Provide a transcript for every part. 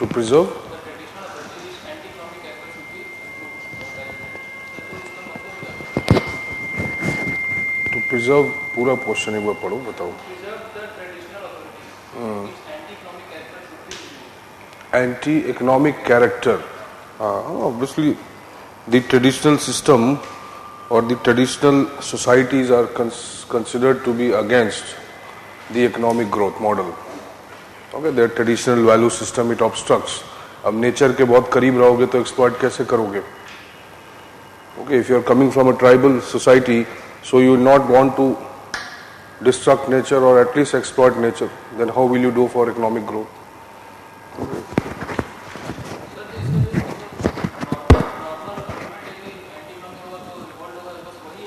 To preserve. To preserve पूरा question एक बार पढ़ो बताओ. Anti-economic character. Obviously, the traditional system or the traditional societies are considered to be against the economic growth model. Okay, their traditional value system it obstructs. अब nature के बहुत करीब रहोगे तो एक्सप्लॉइट कैसे करोगे? Okay, if you are coming from a tribal society, so you will not want to destruct nature or at least exploit nature. Then how will you do for economic growth? Okay.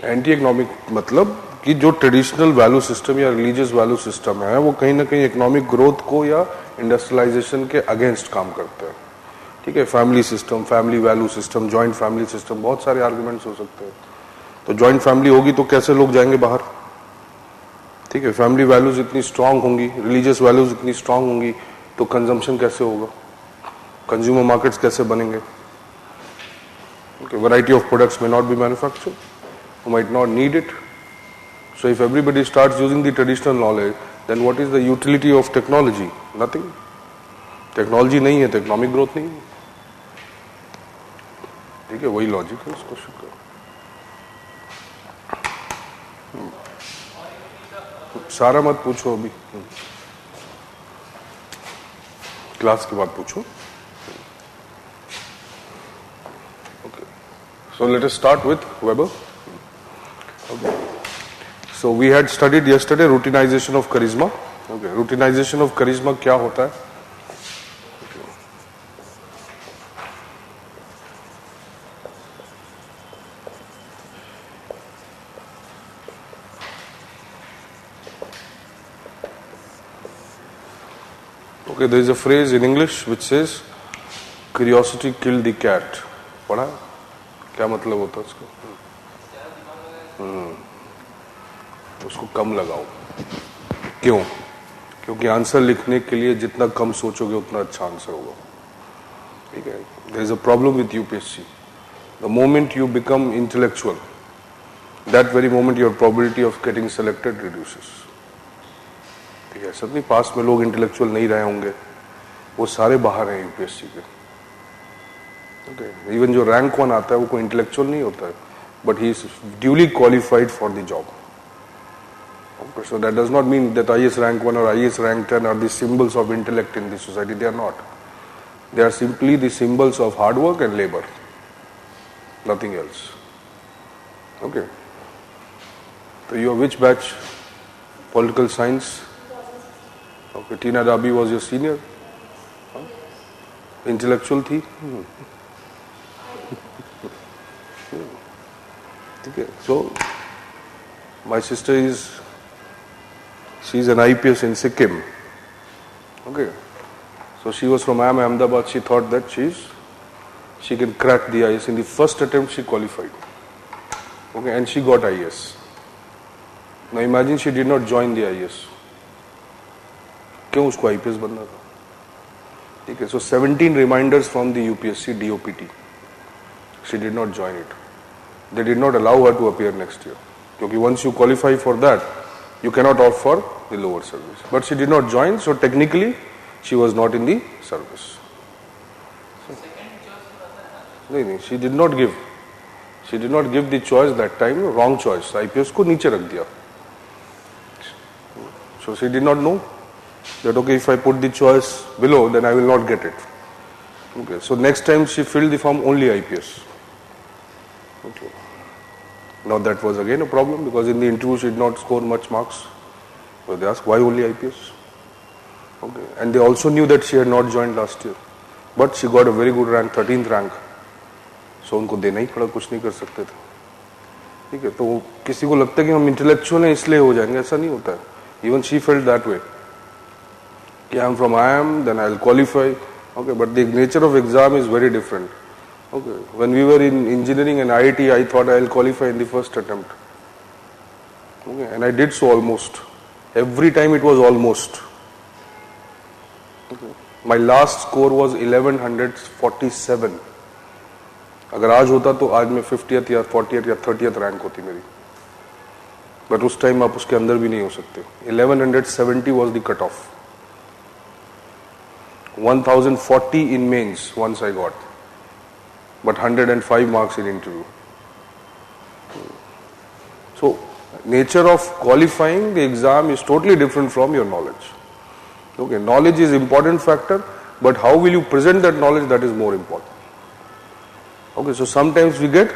Anti economic मतलब कि जो traditional value system या religious value system है वो कहीं ना कहीं economic growth को या इंडस्ट्रियलाइजेशन के अगेंस्ट काम करते हैं. ठीक है, family system, family value system, joint family system, बहुत सारे आर्गुमेंट्स हो सकते हैं. तो जॉइंट फैमिली होगी तो कैसे लोग जाएंगे बाहर? ठीक है, फैमिली वैल्यूज इतनी स्ट्रांग होंगी, रिलीजियस वैल्यूज इतनी स्ट्रांग होंगी तो कंजम्पशन कैसे होगा? कंज्यूमर मार्केट्स कैसे बनेंगे? वैरायटी ऑफ प्रोडक्ट्स में not be manufactured, who might not need it. So if everybody starts using the traditional knowledge, then what is the utility of technology? Nothing. Technology नहीं है तो economic growth नहीं है. ठीक है, वही लॉजिक है इस क्वेश्चन का. सारा मत पूछो अभी, क्लास के बाद पूछो. Okay. So let us start with Weber. Okay. So we had studied yesterday routinization of charisma. Okay. Routinization of charisma क्या होता है? Okay, there is a phrase in English which says curiosity killed the cat. पढ़ा? क्या मतलब होता है उसका? उसको कम लगाओ. क्यों? क्योंकि आंसर लिखने के लिए जितना कम सोचोगे उतना अच्छा आंसर होगा. ठीक है, there is a problem with UPSC. The moment you become intellectual, that very moment your probability of getting selected reduces. ठीक है, सच नहीं पास में लोग इंटेलेक्चुअल नहीं रहे होंगे, वो सारे बाहर हैं यूपीएससी के. ओके, इवन जो रैंक 1 आता है वो कोई इंटेलेक्चुअल नहीं होता है, but he is duly qualified for the job. Okay, so that does not mean that IAS rank 1 or IAS rank 10 are the symbols of intellect in the society. They are not. They are simply the symbols of hard work and labor. Nothing else. Okay. So you are which batch? Political science? Okay, Tina Rabi was your senior? Huh? Intellectual थी? Okay. So my sister she's an IPS in Sikkim. Okay. So she was from IIM Ahmedabad. She thought that she can crack the IAS. In the first attempt she qualified. Okay, and she got IAS. Now imagine she did not join the IAS. क्यों उसको IPS बनना था? ठीक है. So 17 reminders from the UPSC DOPT. She did not join it. They did not allow her to appear next year. Because once you qualify for that, you cannot opt for the lower service. But she did not join, so technically she was not in the service. No, she did not give. She did not give the choice that time. Wrong choice. IPS को नीचे रख दिया. So she did not know that okay, if I put the choice below, then I will not get it. Okay. So next time she filled the form only IPS. Okay. Now that was again a problem because in the interview she did not score much marks. So they asked why only IPS. Okay. And they also knew that she had not joined last year, but she got a very good rank, 13th rank. So उनको देना ही पड़ा, कुछ नहीं कर सकते थे. ठीक है, तो किसी को लगता है कि हम इंटेलेक्चुअल हैं इसलिए हो जाएंगे, ऐसा नहीं होता है. Even she felt that way. कि I am from IIM, then I will qualify. Okay, but the nature of exam is very different. Okay, when we were in engineering and IIT, I thought I will qualify in the first attempt. Okay, and I did so almost. Every time it was almost. Okay. My last score was 1147. अगर आज होता तो आज में 50th या 40th या 30th rank होती मेरी, बट उस टाइम आप उसके अंदर भी नहीं हो सकते. 1170 was the cutoff. 1040 in mains once I got, but 105 marks in interview. So nature of qualifying the exam is totally different from your knowledge. Okay, knowledge is important factor, but how will you present that knowledge, that is more important. Okay, so sometimes we get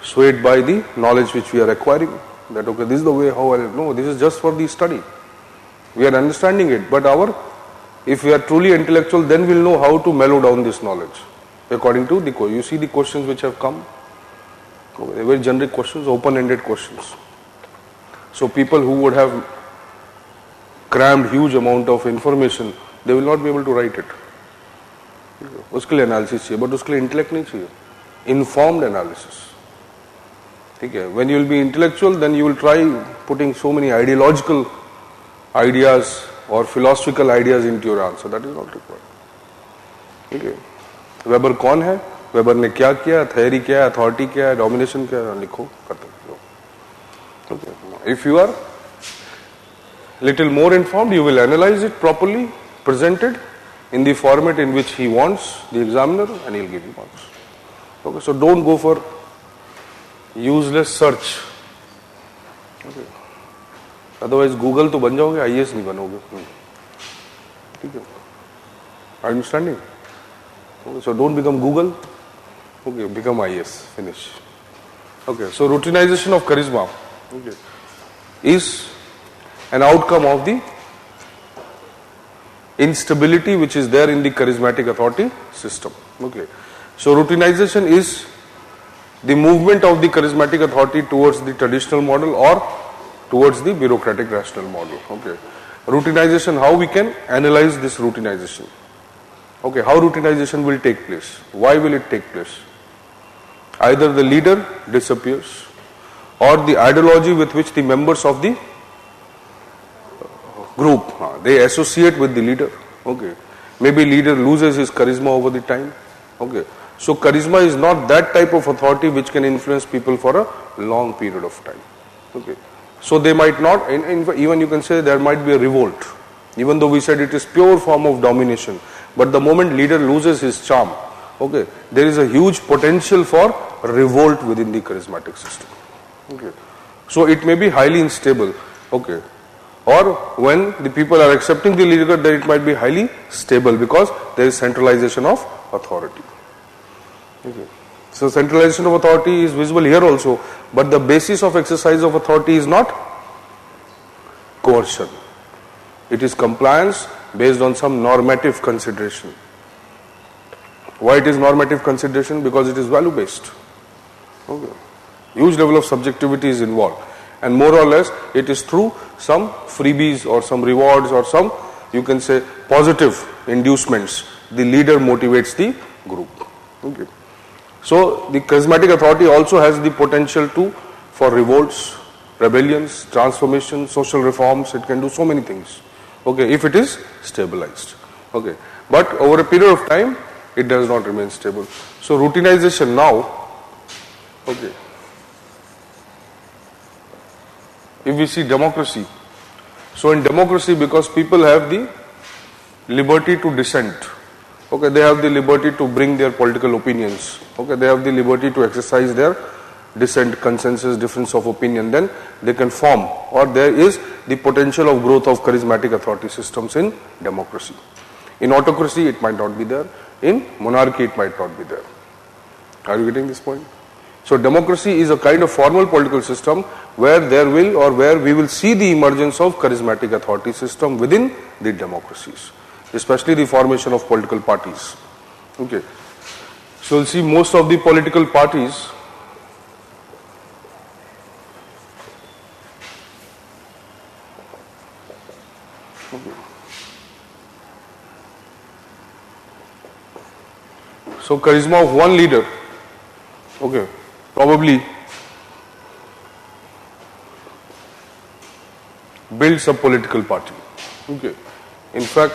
swayed by the knowledge which we are acquiring, that okay, this is the way how I know, this is just for the study. We are understanding it, but if we are truly intellectual, then we will know how to mellow down this knowledge according to the you see the questions which have come. Okay, very generic questions, open-ended questions. So people who would have crammed huge amount of information, they will not be able to write it. उसके लिए analysis चाहिए, but उसके लिए intellect नहीं चाहिए. Informed analysis, ठीक है. When you will be intellectual, then you will try putting so many ideological ideas और philosophical ideas into your answer. That is not required. ठीक है. वेबर कौन है, वेबर ने क्या किया, थ्योरी क्या है, अथॉरिटी क्या है, डोमिनेशन क्या है, लिखो, खत्म. If you are little more informed, you will analyze it properly, present it in the format in which he wants, the examiner, and he'll give you marks. Okay, so don't go for useless search. Okay. Otherwise Google तो बन जाओगे, IAS नहीं बनोगे. ठीक है. Are you understanding? Okay, so don't become Google. Okay, become IAS. Finish. Okay, so routinization of charisma, okay, is an outcome of the instability which is there in the charismatic authority system. Okay, so routinization is the movement of the charismatic authority towards the traditional model or towards the bureaucratic rational model. Okay, routinization, how we can analyze this routinization. Okay, how routinization will take place, why will it take place? Either the leader disappears or the ideology with which the members of the group they associate with the leader. Okay, maybe leader loses his charisma over the time. Okay, so charisma is not that type of authority which can influence people for a long period of time. Okay, so they might not, even you can say there might be a revolt, even though we said it is pure form of domination, but the moment leader loses his charm, okay, there is a huge potential for revolt within the charismatic system. Okay, so it may be highly unstable. Okay, or when the people are accepting the leader, then it might be highly stable because there is centralization of authority. Okay. So centralization of authority is visible here also, but the basis of exercise of authority is not coercion. It is compliance based on some normative consideration. Why it is normative consideration? Because it is value based. Okay. Huge level of subjectivity is involved. And more or less it is through some freebies or some rewards or some, you can say, positive inducements, the leader motivates the group. Okay. So the charismatic authority also has the potential for revolts, rebellions, transformation, social reforms. It can do so many things. Okay, if it is stabilized. Okay, but over a period of time it does not remain stable. So routinization now, okay, if we see democracy, so in democracy, because people have the liberty to dissent, okay, they have the liberty to bring their political opinions, okay, they have the liberty to exercise their dissent, consensus, difference of opinion, then they can form, or there is the potential of growth of charismatic authority systems in democracy. In autocracy it might not be there, in monarchy it might not be there. Are you getting this point? So democracy is a kind of formal political system where there will, or where we will see the emergence of charismatic authority system within the democracies, especially the formation of political parties. Okay, so you'll see most of the political parties so charisma of one leader, okay, probably builds a political party. Okay, in fact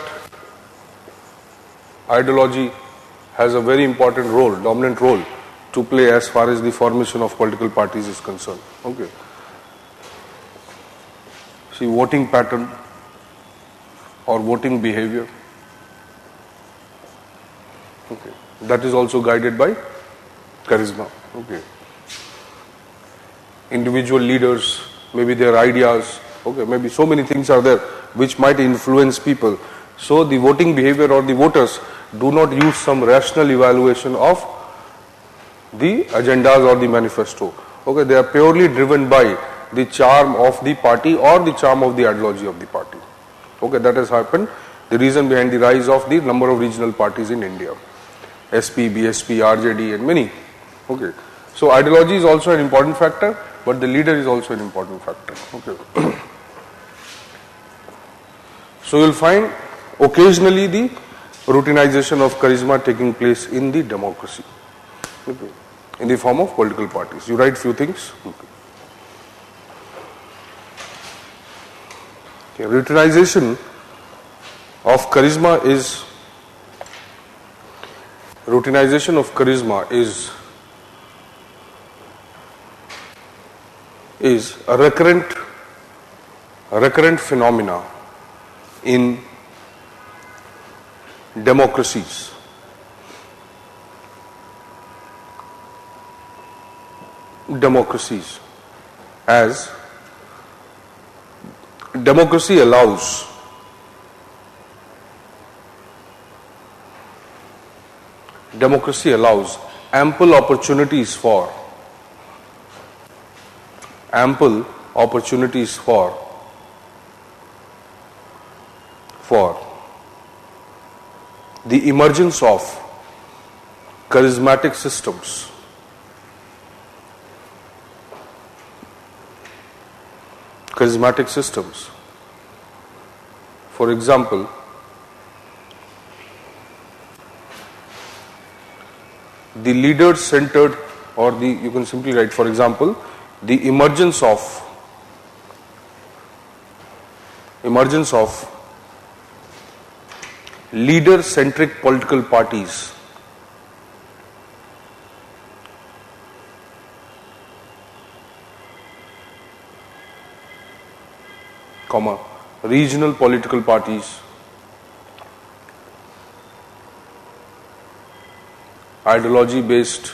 ideology has a very important role, dominant role to play as far as the formation of political parties is concerned. Okay. See, voting pattern or voting behavior. Okay. That is also guided by charisma. Okay. Individual leaders, maybe their ideas, okay, maybe so many things are there which might influence people. So the voting behavior or the voters do not use some rational evaluation of the agendas or the manifesto. Okay, they are purely driven by the charm of the party or the charm of the ideology of the party. Okay, that has happened. The reason behind the rise of the number of regional parties in India. SP, BSP, RJD and many. Okay. So ideology is also an important factor, but the leader is also an important factor. Okay. So you will find occasionally the routinization of charisma taking place in the democracy, okay, in the form of political parties. You write few things. Okay. Okay. Routinization of charisma is a recurrent phenomena in democracies. As democracy allows ample opportunities for the emergence of charismatic systems. For example, the leader-centered, or you can simply write, for example, the emergence of leader-centric political parties regional political parties, ideology-based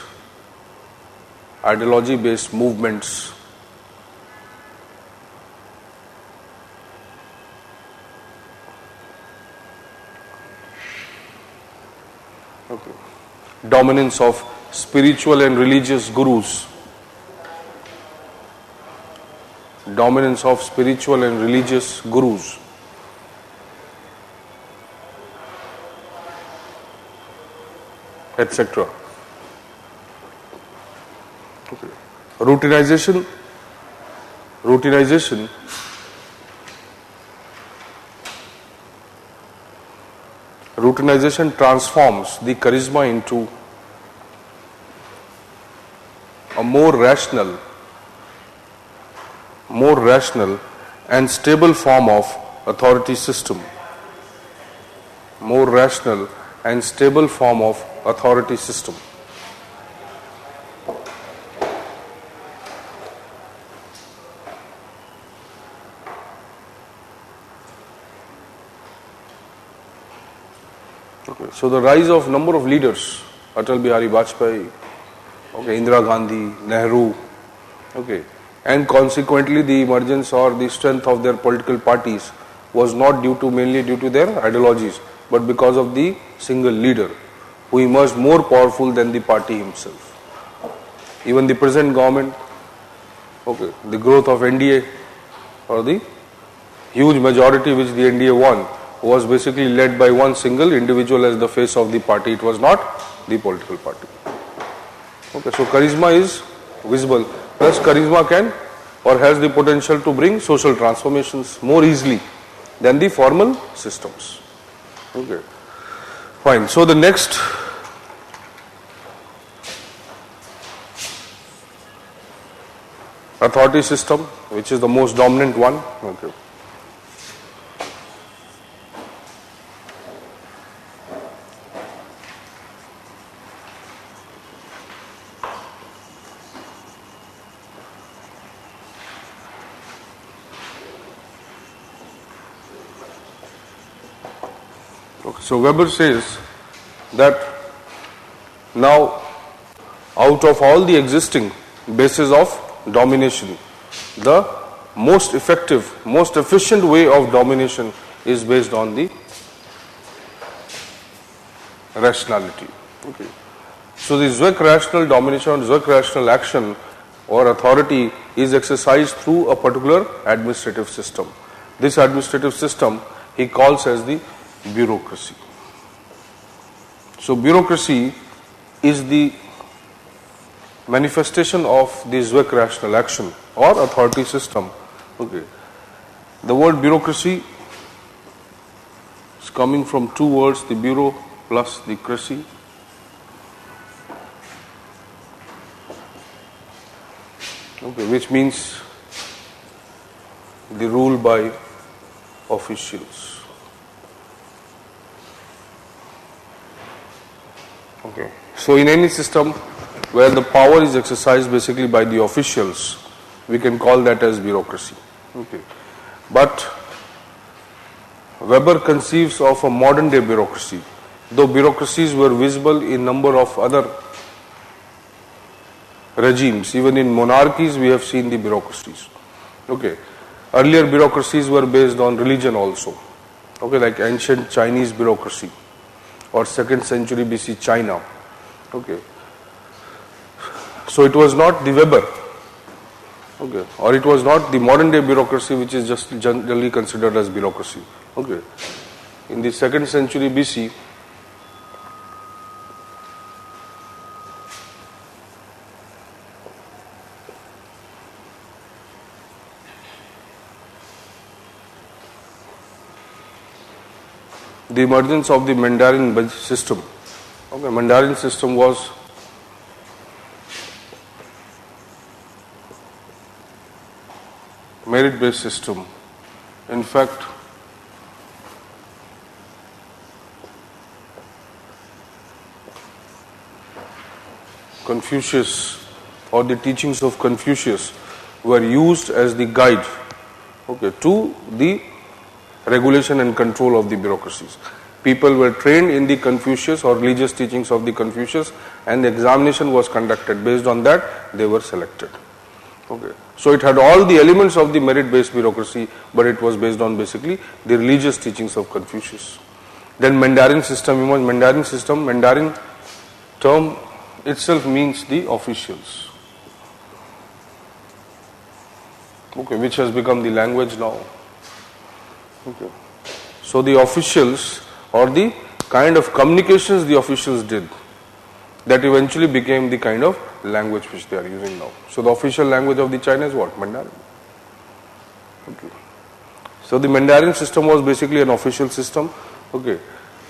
movements, okay, dominance of spiritual and religious gurus, etc. Okay. Routinization transforms the charisma into a more rational and stable form of authority system. Okay. So the rise of number of leaders, Atal Bihari Vajpayee, okay, Indira Gandhi, Nehru, okay, and consequently the emergence or the strength of their political parties was not mainly due to their ideologies, but because of the single leader who emerged more powerful than the party himself. Even the present government, okay, the growth of NDA or the huge majority which the NDA won was basically led by one single individual as the face of the party. It was not the political party. Okay, so charisma is visible. Plus charisma can or has the potential to bring social transformations more easily than the formal systems. Okay, fine. So the next authority system, which is the most dominant one, okay, Okay, so Weber says that now out of all the existing bases of domination, the most effective, most efficient way of domination is based on the rationality. Okay. So the Zweck rational domination, Zweck rational action or authority is exercised through a particular administrative system. This administrative system he calls as the bureaucracy. So bureaucracy is the manifestation of the Zweck rational action or authority system. Okay. The word bureaucracy is coming from two words, the bureau plus the cracy. Okay, which means the rule by officials. Okay. So in any system where the power is exercised basically by the officials, we can call that as bureaucracy. Okay. But Weber conceives of a modern day bureaucracy, though bureaucracies were visible in number of other regimes. Even in monarchies we have seen the bureaucracies. Okay. Earlier bureaucracies were based on religion also. Okay, like ancient Chinese bureaucracy or 2nd century BC China. Okay. So it was not the Weber. Okay. Or it was not the modern day bureaucracy which is just generally considered as bureaucracy. Okay. In the 2nd century BC, the emergence of the Mandarin system. Okay, Mandarin system was merit-based system. In fact, Confucius or the teachings of Confucius were used as the guide, okay, to the regulation and control of the bureaucracies. People were trained in the Confucius or religious teachings of the Confucius, and the examination was conducted. Based on that, they were selected. Okay. So it had all the elements of the merit-based bureaucracy, but it was based on basically the religious teachings of Confucius. Then Mandarin system, Mandarin term itself means the officials. Okay, which has become the language now. Okay. So the officials or the kind of communications the officials did, that eventually became the kind of language which they are using now. So the official language of the China is what? Mandarin. Okay. So the Mandarin system was basically an official system. Okay.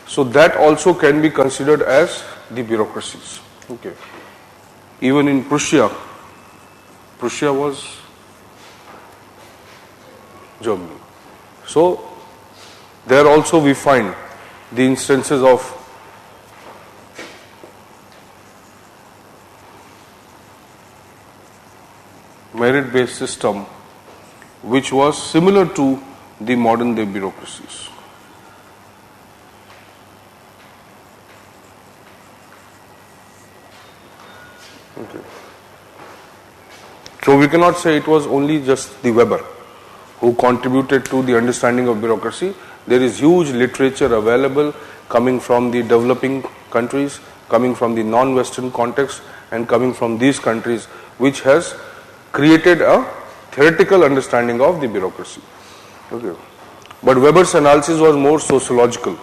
So that also can be considered as the bureaucracies. Okay. Even in Prussia was Germany. So there also we find the instances of merit-based system which was similar to the modern day bureaucracies. Okay. So we cannot say it was only just the Weber who contributed to the understanding of bureaucracy. There is huge literature available coming from the developing countries, coming from the non-Western context, and coming from these countries, which has created a theoretical understanding of the bureaucracy. Okay. But Weber's analysis was more sociological.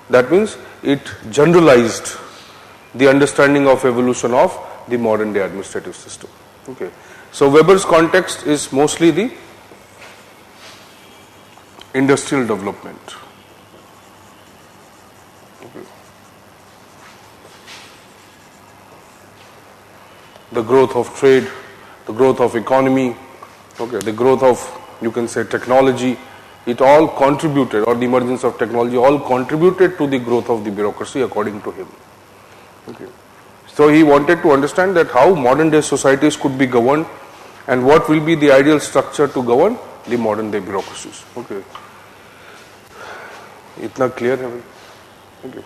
That means it generalized the understanding of evolution of the modern day administrative system. Okay. So Weber's context is mostly the industrial development. Okay. The growth of trade, the growth of economy, okay, the growth of, you can say, technology, it all contributed, or the emergence of technology all contributed to the growth of the bureaucracy according to him. Okay. So he wanted to understand that how modern day societies could be governed and what will be the ideal structure to govern the modern day bureaucracies. Okay. इतना clear है भाई? Thank you.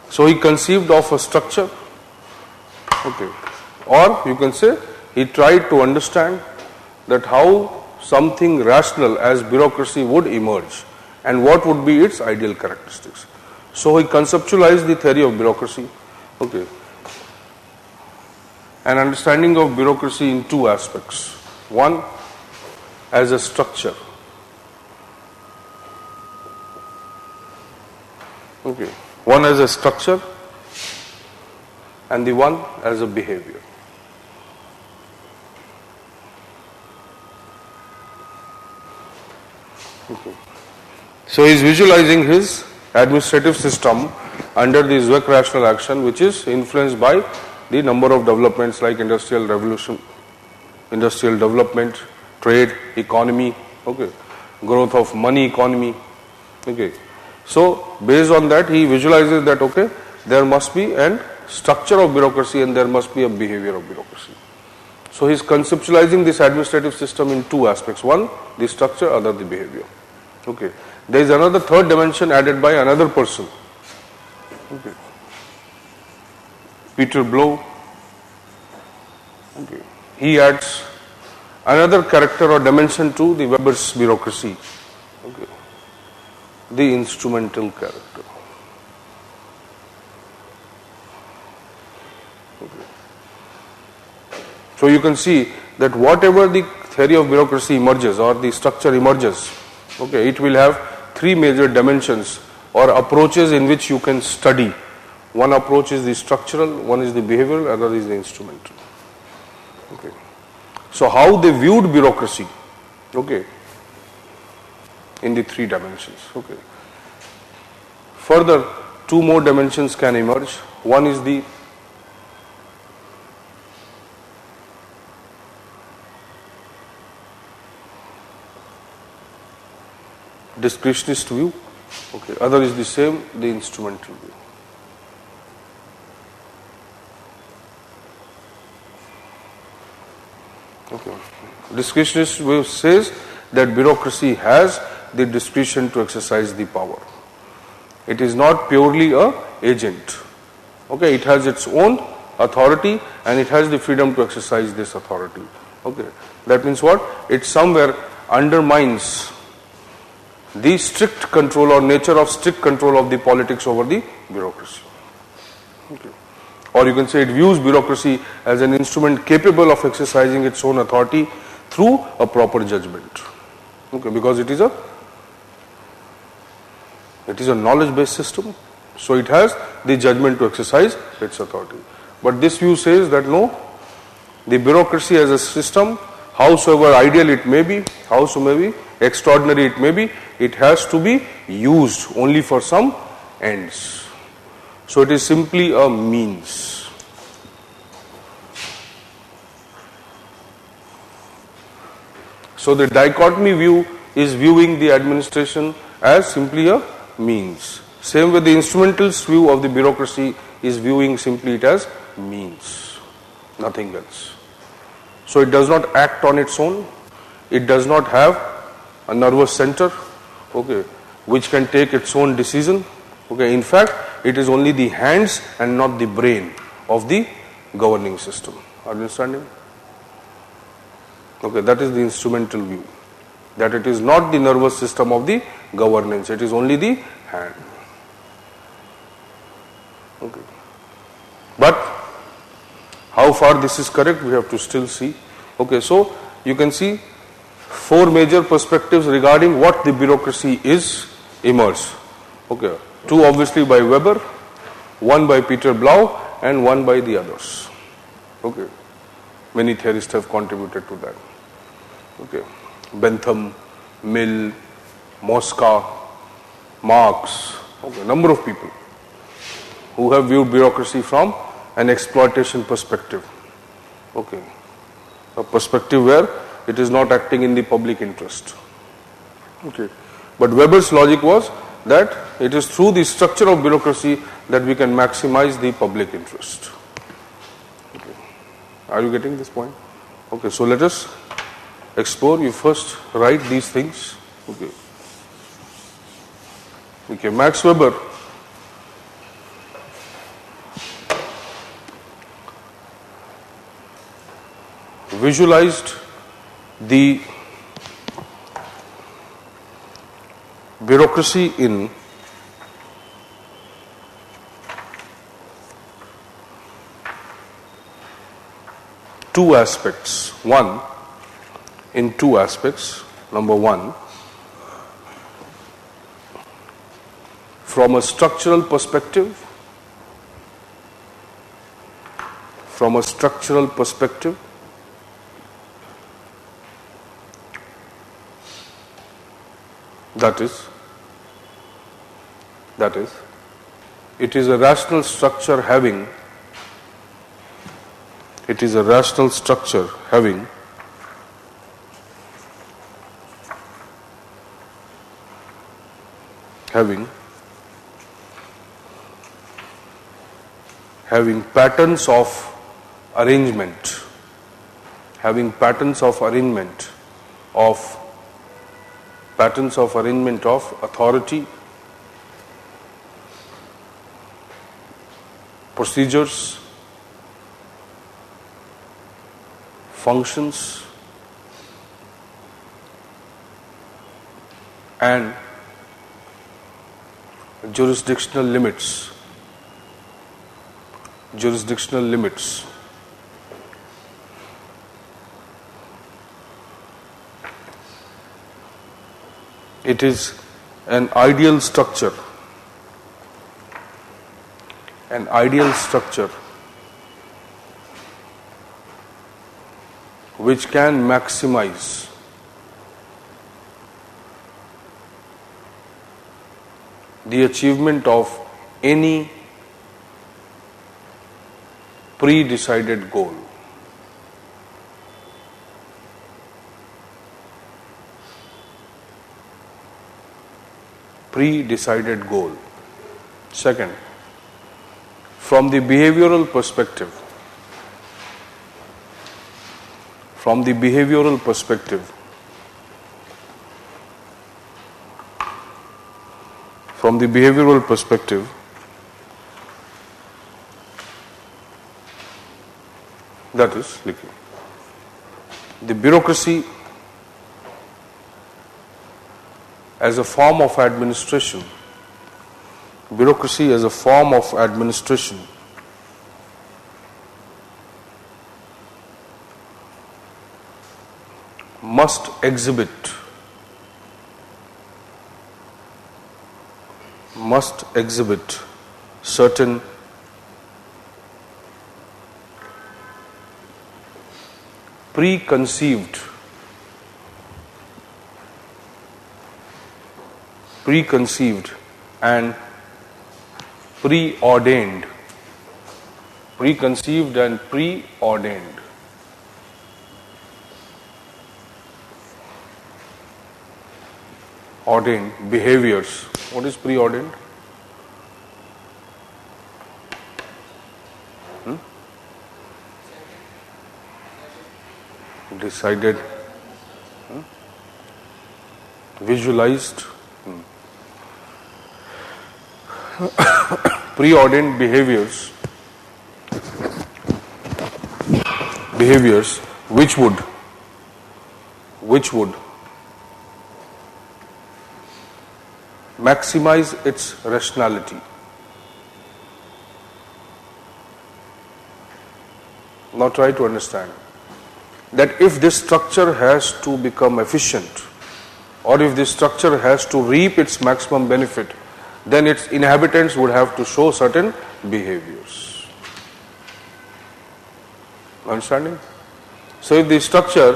So he conceived of a structure, okay, or you can say he tried to understand that how something rational as bureaucracy would emerge and what would be its ideal characteristics. So he conceptualized the theory of bureaucracy, okay, an understanding of bureaucracy in two aspects. One, as a structure, okay, one as a structure and the one as a behavior. Okay. So he is visualizing his administrative system under the Zweck rational action, which is influenced by the number of developments like industrial revolution, industrial development, trade, economy, okay, growth of money economy, okay. So based on that, he visualizes that, okay, there must be a structure of bureaucracy and there must be a behavior of bureaucracy. So he is conceptualizing this administrative system in two aspects. One, the structure, other the behavior. Okay. There is another third dimension added by another person. Okay. Peter Blow. Okay. He adds another character or dimension to the Weber's bureaucracy. Okay. The instrumental character. Okay. So you can see that whatever the theory of bureaucracy emerges or the structure emerges, okay, it will have three major dimensions or approaches in which you can study. One approach is the structural, one is the behavioral, other is the instrumental. Okay. So how they viewed bureaucracy, okay, in the three dimensions. Okay. Further, two more dimensions can emerge. One is the discretionist view, okay, other is the same, the instrumental view. Okay. Discretionist view says that bureaucracy has the discretion to exercise the power. It is not purely a agent. Okay, it has its own authority and it has the freedom to exercise this authority. Okay, that means what? It somewhere undermines the strict control or nature of strict control of the politics over the bureaucracy. Okay. Or you can say it views bureaucracy as an instrument capable of exercising its own authority through a proper judgment. Okay, because it is a knowledge-based system, so it has the judgment to exercise its authority. But this view says that no, the bureaucracy as a system, howsoever ideal it may be, howsoever extraordinary it may be, it has to be used only for some ends. So it is simply a means. So the dichotomy view is viewing the administration as simply a means. Same way the instrumentalist view of the bureaucracy is viewing simply it as means, nothing else. So it does not act on its own. It does not have a nervous center, okay, which can take its own decision. Okay, in fact, it is only the hands and not the brain of the governing system. Are you understanding? Okay, that is the instrumental view. That it is not the nervous system of the governance, it is only the hand. Okay. But how far this is correct, we have to still see. Okay, so you can see four major perspectives regarding what the bureaucracy is emerged. Okay, two obviously by Weber, one by Peter Blau, and one by the others. Okay, many theorists have contributed to that. Okay, Bentham, Mill, Mosca, Marx, okay, number of people who have viewed bureaucracy from an exploitation perspective. Okay, a perspective where it is not acting in the public interest. Okay, but Weber's logic was that it is through the structure of bureaucracy that we can maximize the public interest. Okay. Are you getting this point? Okay, so let us explore. You first write these things. Okay. Okay, Max Weber visualized the bureaucracy in two aspects. In two aspects. Number one, from a structural perspective, that is, it is a rational structure having patterns of arrangement of authority, procedures, functions, and jurisdictional limits. It is an ideal structure which can maximize the achievement of any pre-decided goal. Second, from the behavioral perspective, that is, the bureaucracy as a form of administration, must exhibit certain preconceived and preordained behaviors. What is preordained? Decided, visualized, preordained behaviors which would maximize its rationality. Now try to understand that if this structure has to become efficient, or if this structure has to reap its maximum benefit, then its inhabitants would have to show certain behaviors. Understanding? So if the structure,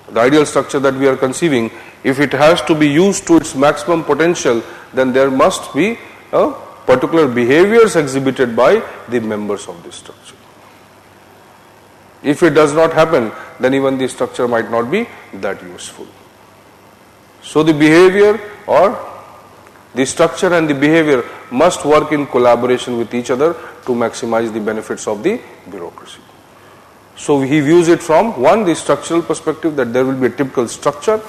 the ideal structure that we are conceiving, if it has to be used to its maximum potential, then there must be particular behaviors exhibited by the members of this structure. If it does not happen, then even the structure might not be that useful. So the behavior, or the structure and the behavior, must work in collaboration with each other to maximize the benefits of the bureaucracy. So he views it from one, the structural perspective, that there will be a typical structure,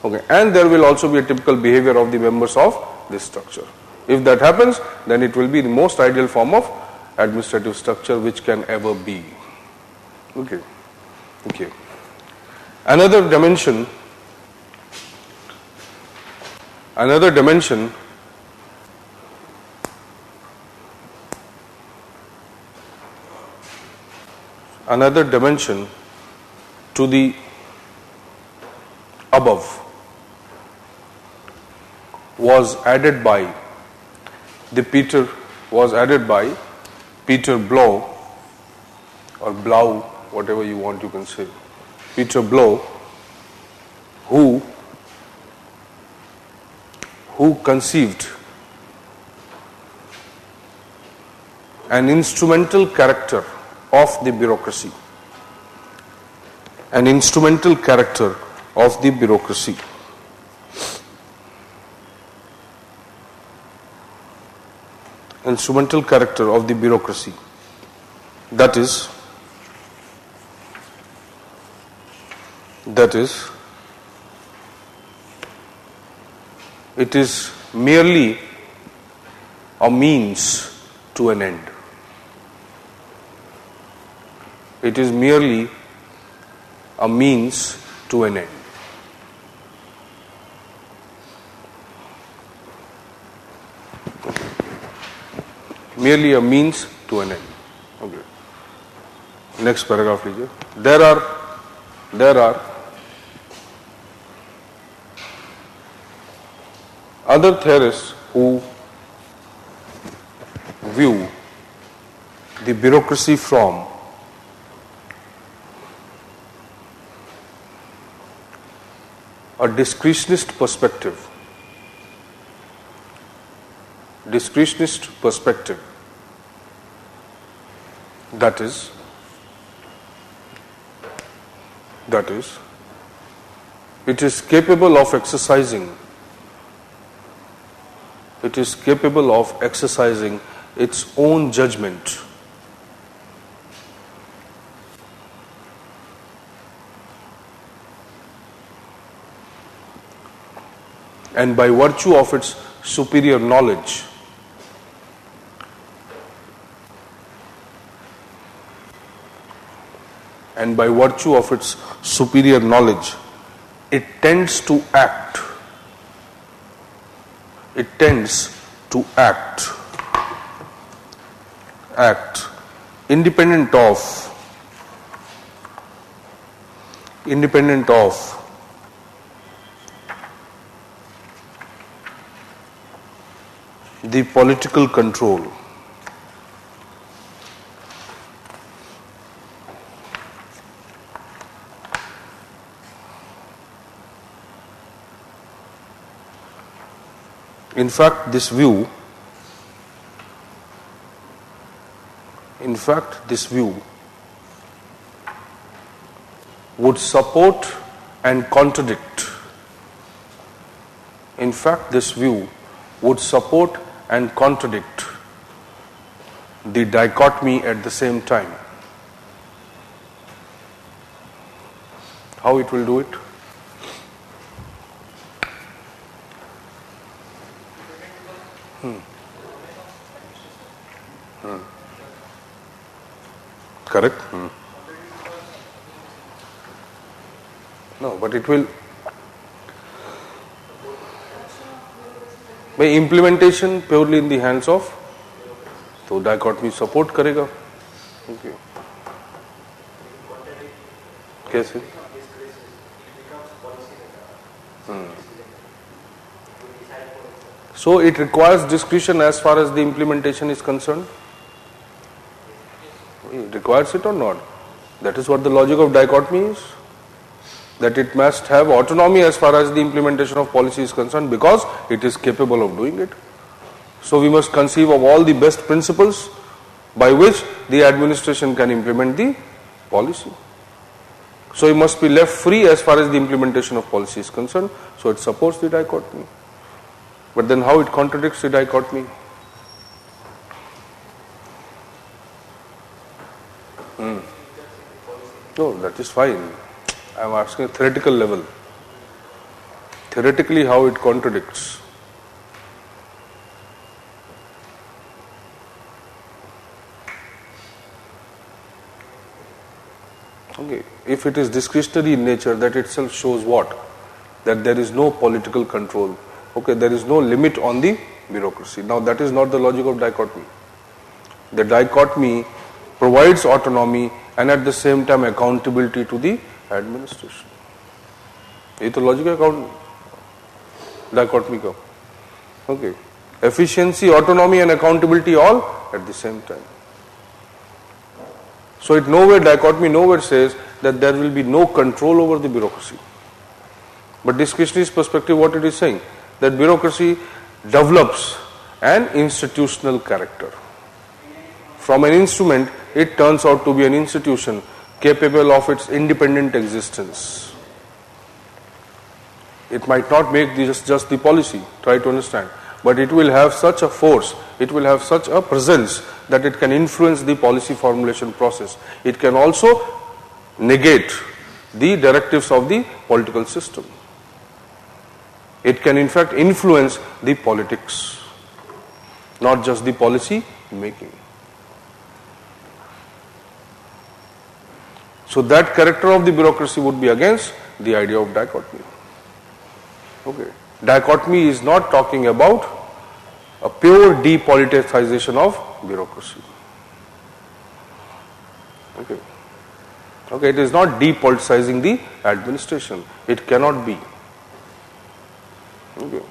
okay, and there will also be a typical behavior of the members of this structure. If that happens, then it will be the most ideal form of administrative structure which can ever be. Okay. Okay. Another dimension to the above was added by Peter Blow, or Blau, whatever you want you can say, Peter Blow, who conceived an instrumental character of the bureaucracy. An instrumental character of the bureaucracy. Instrumental character of the bureaucracy. That is, it is merely a means to an end. It is merely a means to an end. Merely a means to an end. Okay. Next paragraph, लीजिए. There are other theorists who view the bureaucracy from a discretionist perspective. That is, it is capable of exercising its own judgment and by virtue of its superior knowledge it tends to act independent of the political control. In fact, this view would support and contradict. In fact, this view would support and contradict the dichotomy at the same time. How it will do it? Correct? No, but it will. By implementation purely in the hands of, तो dichotomy support करेगा. Okay. कैसे? So it requires discretion as far as the implementation is concerned. It requires it or not? That is what the logic of dichotomy is. That it must have autonomy as far as the implementation of policy is concerned because it is capable of doing it. So we must conceive of all the best principles by which the administration can implement the policy. So it must be left free as far as the implementation of policy is concerned. So it supports the dichotomy. But then how it contradicts the dichotomy? No, that is fine. I am asking a theoretical level. Theoretically, how it contradicts. Okay. If it is discretionary in nature, that itself shows what? That there is no political control. Okay, there is no limit on the bureaucracy. Now, that is not the logic of dichotomy. The dichotomy provides autonomy and at the same time accountability to the administration. ये तो logic है dichotomy का. Okay, efficiency, autonomy and accountability all at the same time. So it nowhere, dichotomy nowhere says that there will be no control over the bureaucracy. But discretionary perspective, what it is saying? That bureaucracy develops an institutional character. From an instrument, it turns out to be an institution capable of its independent existence. It might not make just the policy, try to understand, but it will have such a force, it will have such a presence that it can influence the policy formulation process. It can also negate the directives of the political system. It can in fact influence the politics, not just the policy making. So that character of the bureaucracy would be against the idea of dichotomy. Okay. Dichotomy is not talking about a pure depoliticization of bureaucracy. Okay. Okay, it is not depoliticizing the administration. It cannot be. Okay.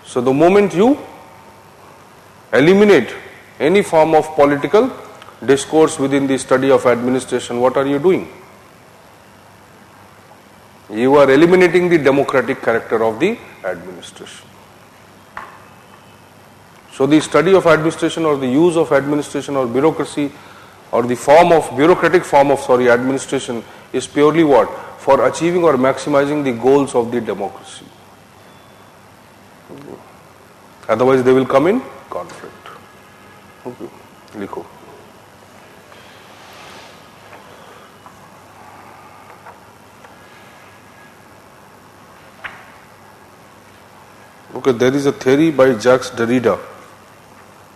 So the moment you eliminate any form of political discourse within the study of administration, what are you doing? You are eliminating the democratic character of the administration. So the study of administration or the use of administration or bureaucracy or the form of bureaucratic form of administration is purely what? For achieving or maximizing the goals of the democracy. Okay. Otherwise they will come in conflict. Okay. Likho. Okay, there is a theory by Jacques Derrida.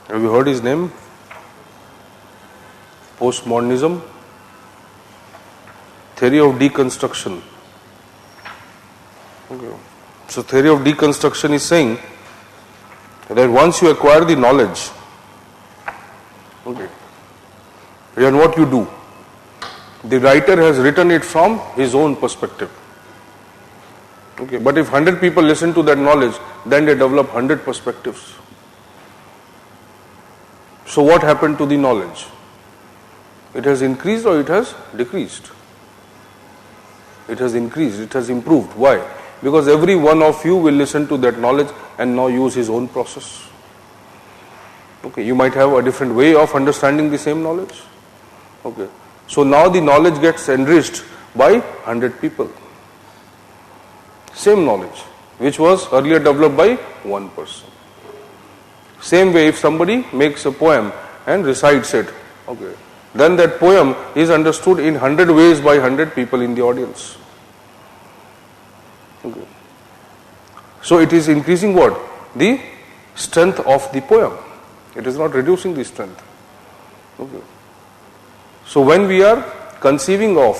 Have you heard his name? Postmodernism. Theory of deconstruction. Okay. So theory of deconstruction is saying that once you acquire the knowledge, okay, then what you do? The writer has written it from his own perspective. Okay, but if 100 people listen to that knowledge, then they develop 100 perspectives. So what happened to the knowledge? It has increased or it has decreased? It has increased, it has improved. Why? Because every one of you will listen to that knowledge and now use his own process. Okay, you might have a different way of understanding the same knowledge. Okay, so now the knowledge gets enriched by 100 people. Same knowledge, which was earlier developed by one person. Same way, if somebody makes a poem and recites it, okay, then that poem is understood in 100 ways by 100 people in the audience. Okay. So it is increasing what? The strength of the poem. It is not reducing the strength. Okay. So when we are conceiving of,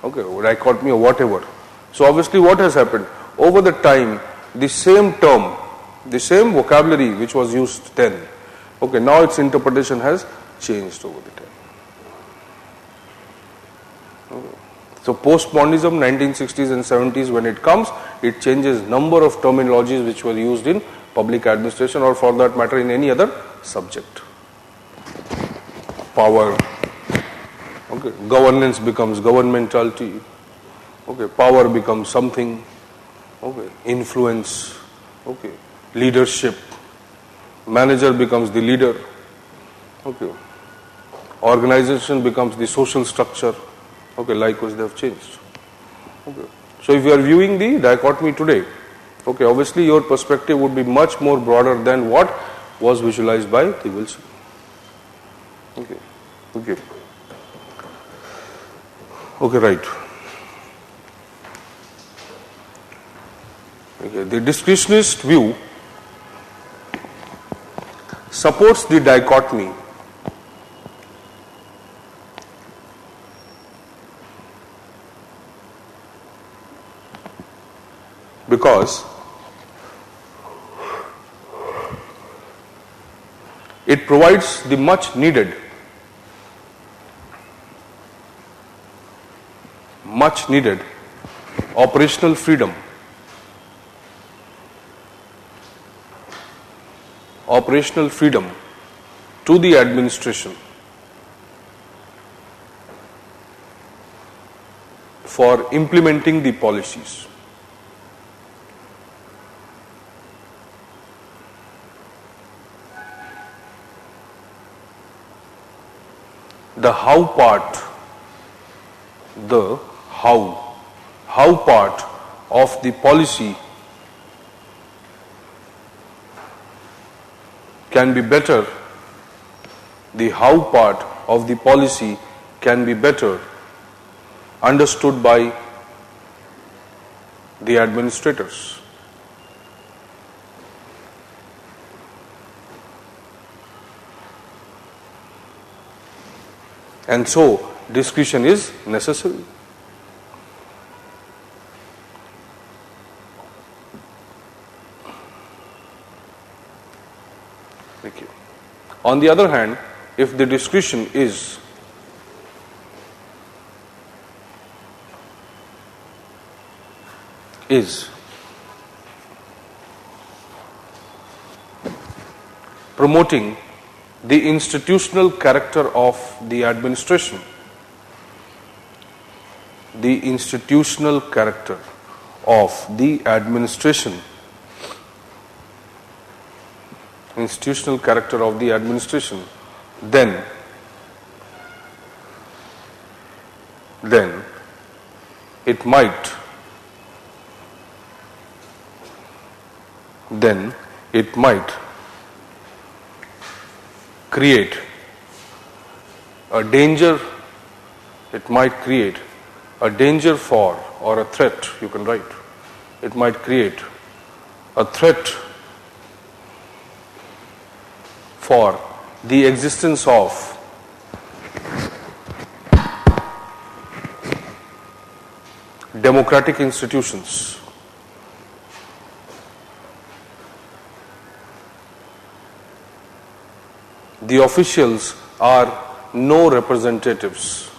okay, dichotomy or whatever, so obviously what has happened? Over the time, the same term, the same vocabulary which was used then, okay, now its interpretation has changed over the time. Okay. So postmodernism, 1960s and 70s, when it comes, it changes number of terminologies which were used in public administration or for that matter in any other subject. Power, okay, governance becomes governmentality. Okay, power becomes something, okay, influence, okay, leadership, manager becomes the leader, okay, organization becomes the social structure, okay, likewise they have changed. Okay. So if you are viewing the dichotomy today, okay, obviously your perspective would be much more broader than what was visualized by the Wilson. Okay, okay. Okay, right. Okay, the discretionist view supports the dichotomy because it provides the much needed operational freedom to the administration for implementing the policies. The how part of the policy can be better. The how part of the policy can be better understood by the administrators. And so discretion is necessary. Thank you. On the other hand, if the discretion is promoting the institutional character of the administration, then it might create a danger. It might create a danger for, or a threat, you can write. It might create a threat for the existence of democratic institutions. The officials are no representatives.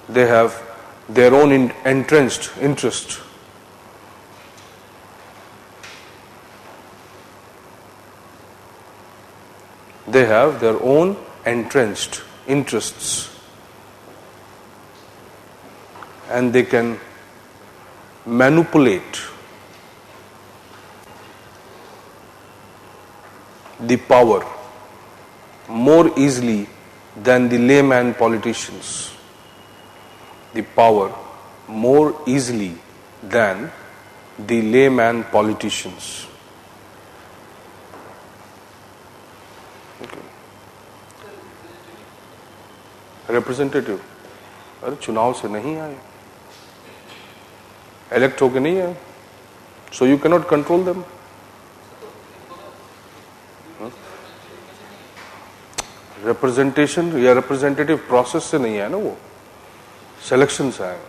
They have their own entrenched interest. They have their own entrenched interests, and they can manipulate the power more easily than the layman politicians. Representative, अरे चुनाव से नहीं आए, elect होके नहीं आए, so you cannot control them. Representation या representative process से नहीं है ना, वो सिलेक्शन से आए,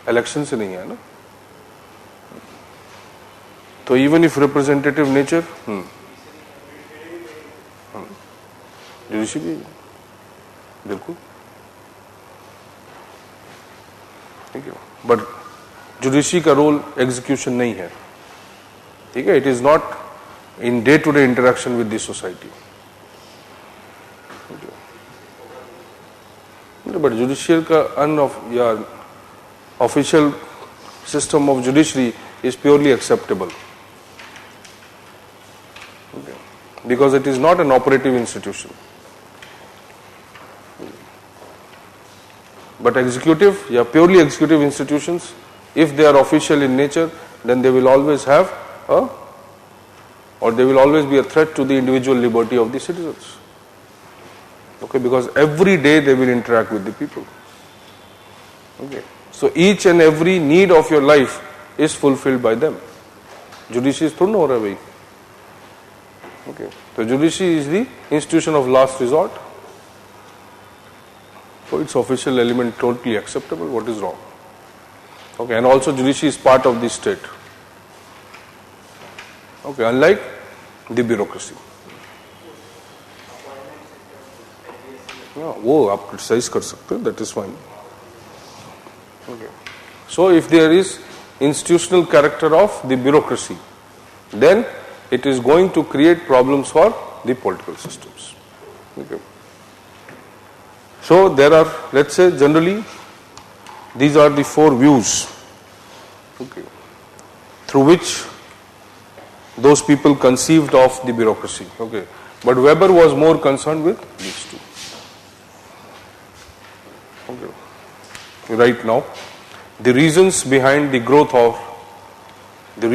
इलेक्शन से नहीं है ना. तो even if representative nature judiciary बिल्कुल ठीक है, बट जुडिशरी का रोल एग्जीक्यूशन नहीं है. ठीक है, it is not in day to day interaction with the society. But judicial का या official system of judiciary is purely acceptable because it is not an operative institution. But executive, purely executive institutions, if they are official in nature, then they will always have a, or they will always be a threat to the individual liberty of the citizens. Okay, because every day they will interact with the people. Okay, so each and every need of your life is fulfilled by them. Judiciary is थोड़ा ना हो रहा है भाई. Okay, so judiciary is the institution of last resort. So its official element totally acceptable. What is wrong? Okay, and also judiciary is part of the state. Okay, unlike the bureaucracy. Yeah, वो आप criticize कर सकते हैं. That is fine. Okay. So if there is institutional character of the bureaucracy, then it is going to create problems for the political systems. Okay. So there are, let's say, generally these are the four views, okay, through which those people conceived of the bureaucracy. Okay, but Weber was more concerned with these two. Okay. Right now, the reasons behind the growth of the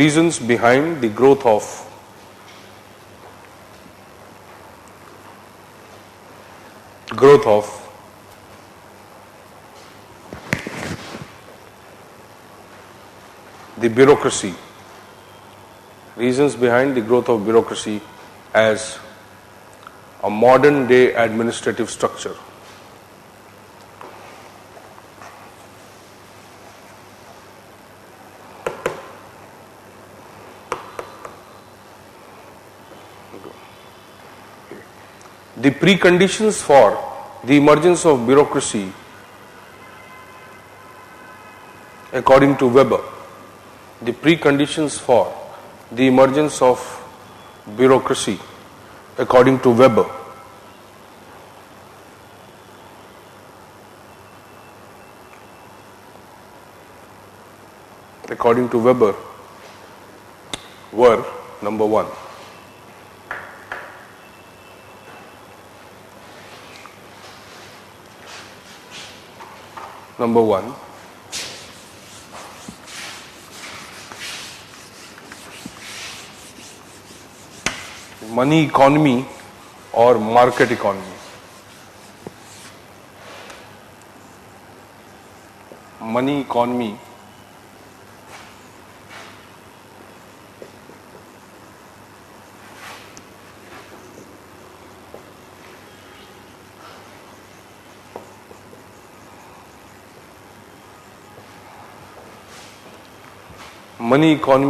bureaucracy, reasons behind the growth of bureaucracy as a modern day administrative structure. The preconditions for the emergence of bureaucracy, according to Weber, the preconditions for the emergence of bureaucracy, according to Weber, were: number one, money economy or market economy. Money economy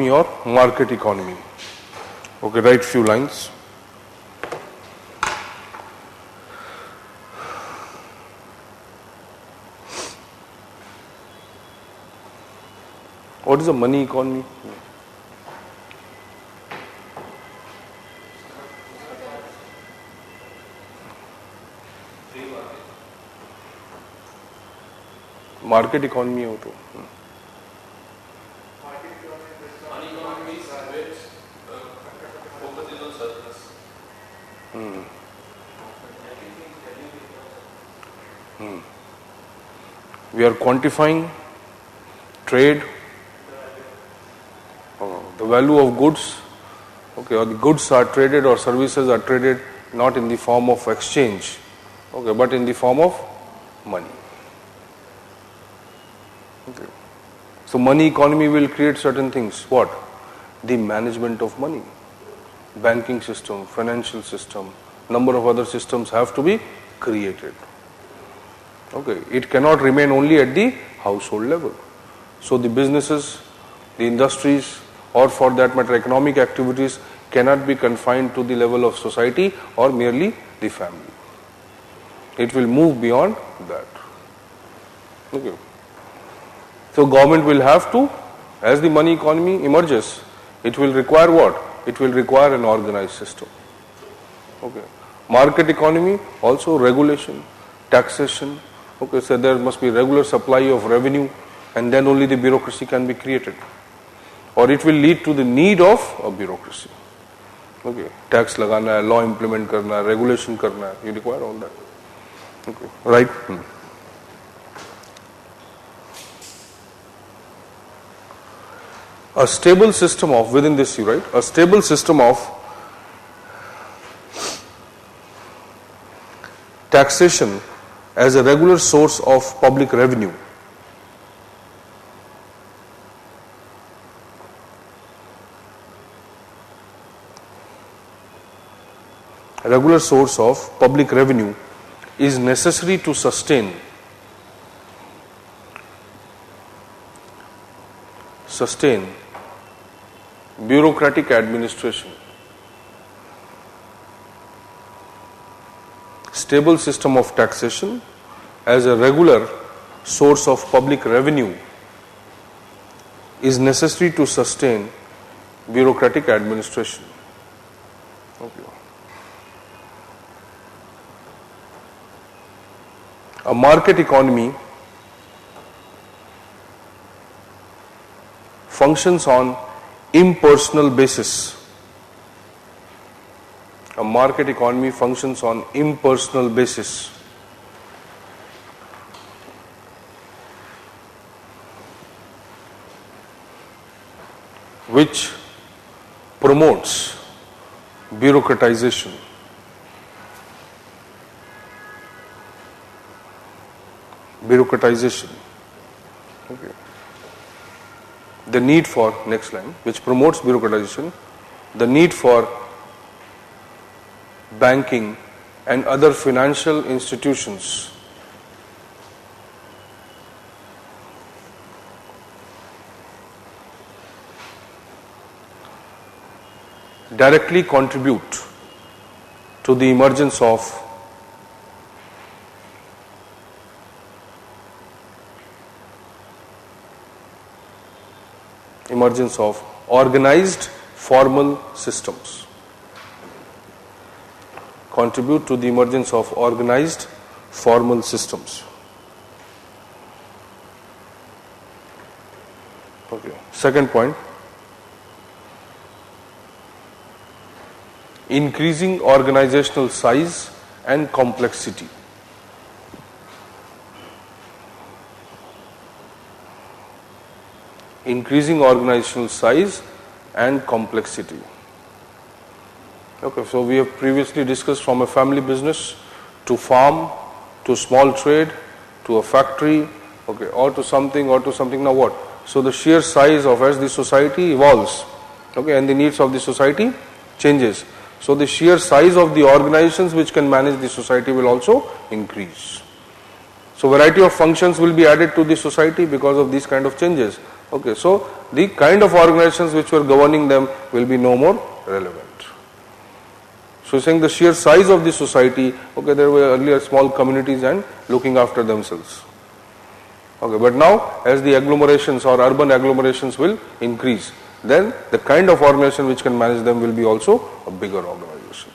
or market economy. Okay, write few lines. What is a money economy? Market economy हो तो we are quantifying trade, the value of goods, okay, or the goods are traded or services are traded not in the form of exchange, okay, but in the form of money. Okay. So money economy will create certain things. What? The management of money, banking system, financial system, number of other systems have to be created. Okay, it cannot remain only at the household level. So the businesses, the industries, or for that matter economic activities cannot be confined to the level of society or merely the family. It will move beyond that. Okay. So government will have to, as the money economy emerges, it will require what? It will require an organized system. Okay. Market economy, also regulation, taxation. Okay, so there must be regular supply of revenue, and then only the bureaucracy can be created. Or it will lead to the need of a bureaucracy. Okay, tax लगाना है, law implement करना है, regulation करना है, you require all that. Okay, right? A stable system of, within this you write, a stable system of taxation as a regular source of public revenue. A regular source of public revenue is necessary to sustain bureaucratic administration. Stable system of taxation as a regular source of public revenue is necessary to sustain bureaucratic administration. Okay. A market economy functions on impersonal basis. A market economy functions on impersonal basis. Which promotes bureaucratization. Bureaucratization. Okay. The need for, next line, which promotes bureaucratization, the need for banking and other financial institutions directly contribute to the emergence of organized formal systems. Contribute to the emergence of organized formal systems. Okay. Second point, increasing organizational size and complexity. Increasing organizational size and complexity. Okay, so we have previously discussed from a family business to farm, to small trade, to a factory, okay, or to something. Now what? So the sheer size of as the society evolves, okay, and the needs of the society changes. So the sheer size of the organizations which can manage the society will also increase. So variety of functions will be added to the society because of these kind of changes. Okay, so the kind of organizations which were governing them will be no more relevant. So saying the sheer size of the society, okay, there were earlier small communities and looking after themselves. Okay, but now as the agglomerations or urban agglomerations will increase, then the kind of organization which can manage them will be also a bigger organization.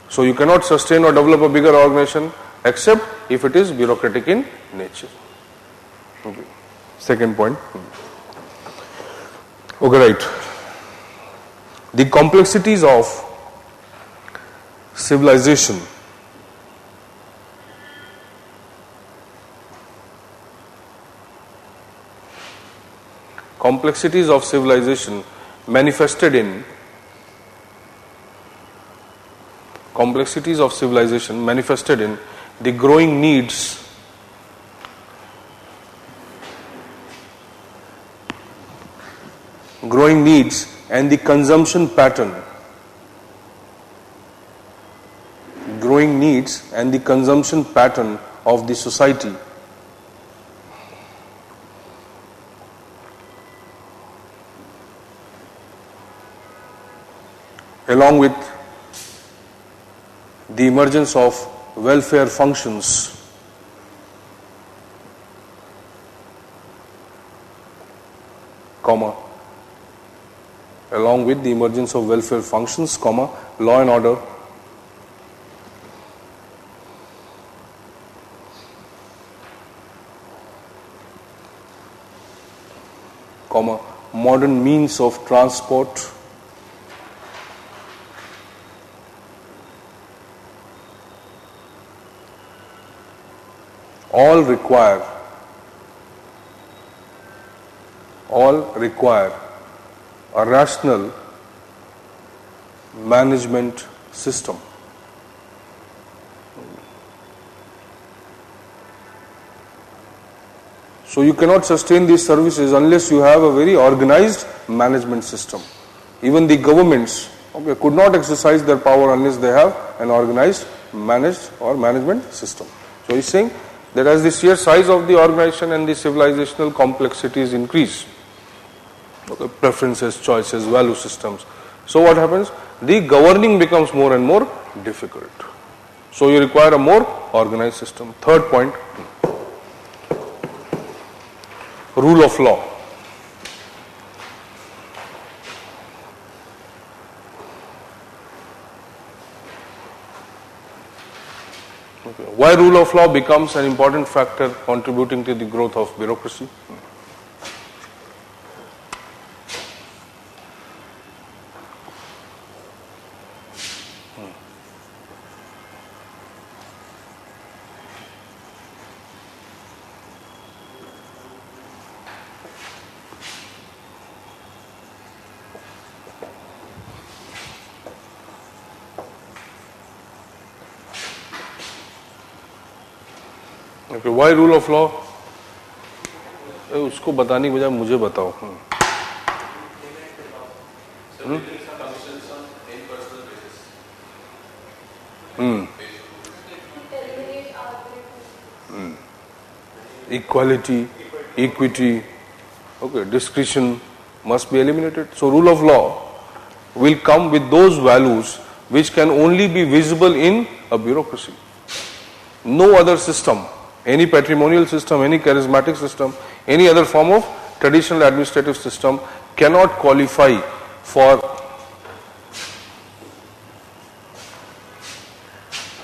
So you cannot sustain or develop a bigger organization except if it is bureaucratic in nature. Okay. Second point. Okay, right. The complexities of civilization manifested in the growing needs and the consumption pattern of the society along with the emergence of welfare functions law and order modern means of transport all require a rational management system. So you cannot sustain these services unless you have a very organized management system. Even the governments could not exercise their power unless they have an organized managed or management system. So he's saying that as the sheer size of the organization and the civilizational complexities increase, preferences, choices, value systems. So what happens? The governing becomes more and more difficult. So you require a more organized system. Third point, rule of law. Why rule of law becomes an important factor contributing to the growth of bureaucracy? Okay, why rule of law? उसको बताने की बजाय मुझे बताओ. Equality, equity, discretion must be eliminated. So rule of law will come with those values which can only be visible in a bureaucracy. No other system, any patrimonial system, any charismatic system, any other form of traditional administrative system cannot qualify for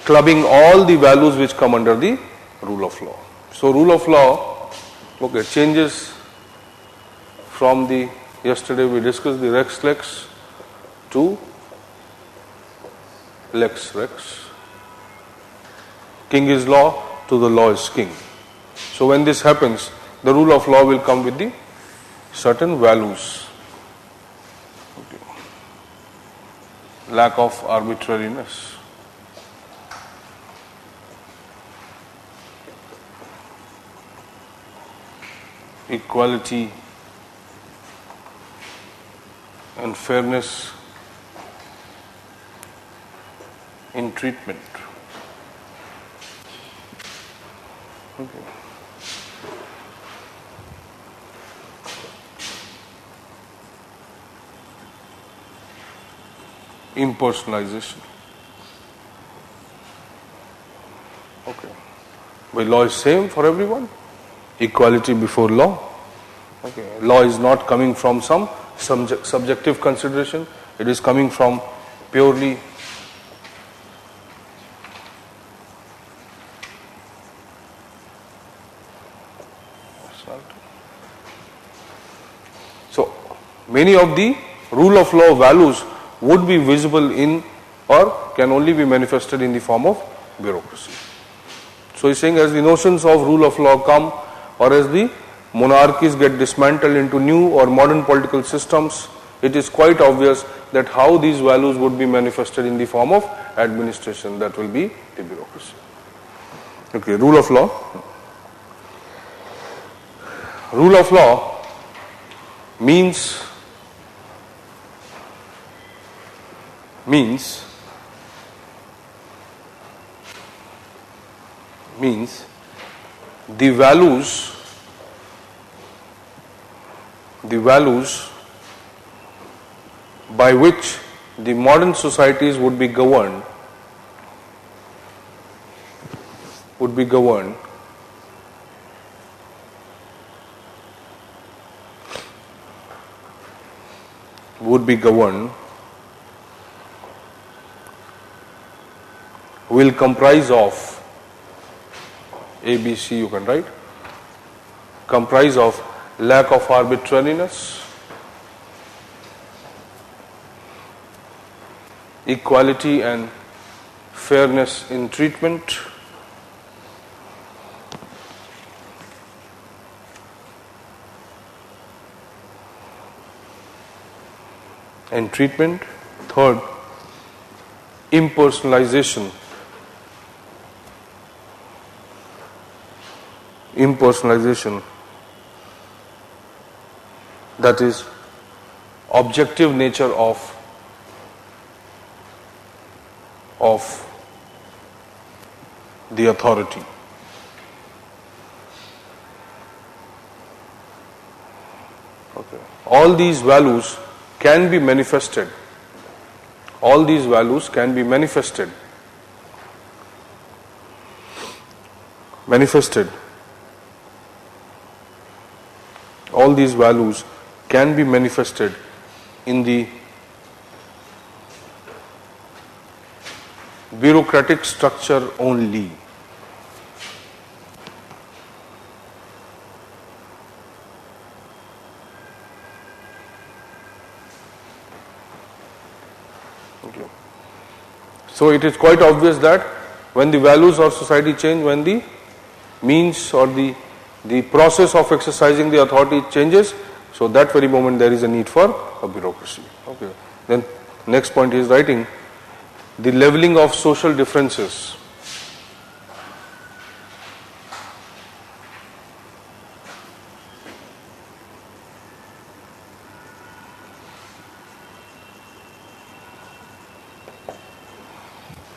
clubbing all the values which come under the rule of law. So rule of law changes from the, yesterday we discussed the Rex Lex to Lex Rex. King is law to the law is king. So when this happens, the rule of law will come with the certain values. Lack of arbitrariness. Equality and fairness in treatment. Impersonalization. But law is same for everyone. Equality before law. Law is not coming from some subjective consideration. It is coming from purely so many of the rule of law values would be visible in or can only be manifested in the form of bureaucracy. So he's saying as the notions of rule of law come or as the monarchies get dismantled into new or modern political systems, it is quite obvious that how these values would be manifested in the form of administration, that will be the bureaucracy. Rule of law. Rule of law means the values by which the modern societies would be governed will comprise of ABC, you can write, comprise of lack of arbitrariness, equality and fairness in treatment, and treatment. Third, impersonalization. Impersonalization, that is objective nature of the authority. Okay. All these values can be manifested. All these values can be manifested. All these values can be manifested in the bureaucratic structure only. Okay. So it is quite obvious that when the values of society change, when the means or the process of exercising the authority changes, so that very moment there is a need for a bureaucracy. Okay. Then next point is writing the leveling of social differences.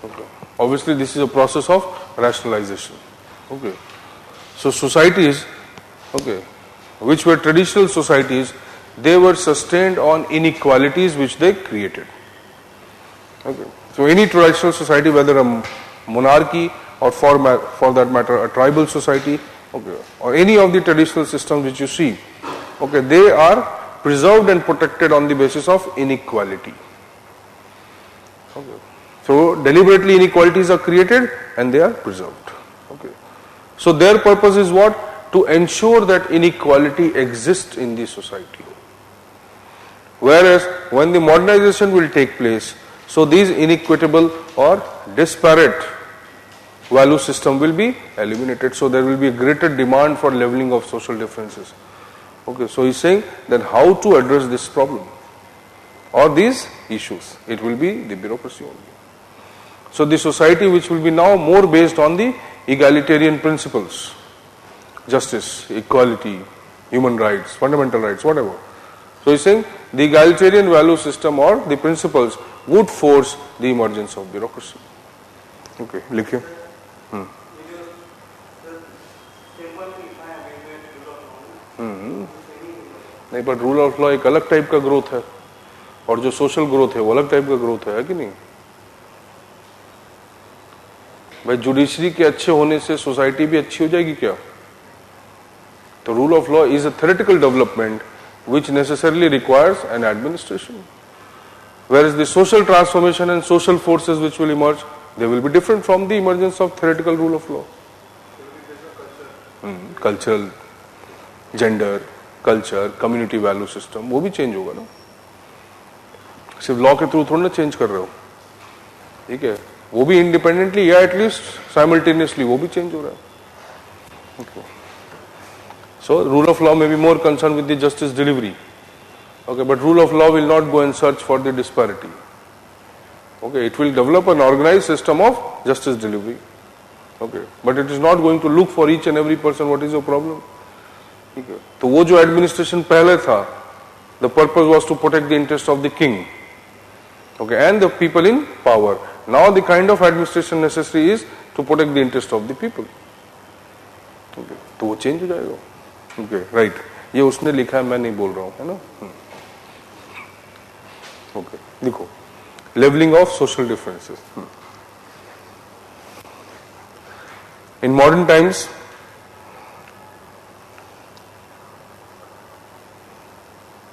Okay. Obviously this is a process of rationalization. Okay. So societies, okay, which were traditional societies, they were sustained on inequalities which they created. Okay. So any traditional society, whether a monarchy or for that matter a tribal society, okay, or any of the traditional systems which you see, okay, they are preserved and protected on the basis of inequality. Okay. So deliberately inequalities are created and they are preserved. Okay. So their purpose is what? To ensure that inequality exists in the society. Whereas when the modernization will take place, so these inequitable or disparate value system will be eliminated. So there will be a greater demand for leveling of social differences. Okay, so he's saying that how to address this problem or these issues, it will be the bureaucracy only. So the society which will be now more based on the egalitarian principles, justice, equality, human rights, fundamental rights, whatever. So he's saying the egalitarian value system or the principles would force the emergence of bureaucracy. Okay, लिखिए. नहीं, पर rule of law एक अलग type का growth है और जो social growth है वो अलग टाइप का ग्रोथ है कि नहीं? भाई जुडिशरी के अच्छे होने से सोसाइटी भी अच्छी हो जाएगी क्या? तो rule of law is a theoretical development which necessarily requires an administration. Whereas the social transformation and social forces which will emerge, they will be different from the emergence of theoretical rule of law. Cultural, gender, culture, community value system, वो भी change होगा ना. सिर्फ law के through थोड़ा ना change कर रहे हो, ठीक है? वो भी इंडिपेंडेंटली या एटलीस्ट साइमल्टेनियसली वो भी चेंज हो रहा है. Okay. So rule of law may be more concerned with the justice delivery. Okay, but rule of law will not go and search for the disparity. Okay, it will develop an organized system of justice delivery. Okay, but it is not going to look for each and every person what is your problem. Okay. तो वो जो administration पहले था, the purpose was to protect the interest of the king. Okay, and the people in power. Now the kind of administration necessary is to protect the interest of the people. Okay, तो वो change हो जाएगा. Okay, right, ये उसने लिखा है, मैं नहीं बोल रहा हूं, है ना? ओके, देखो, levelling of social differences. In modern times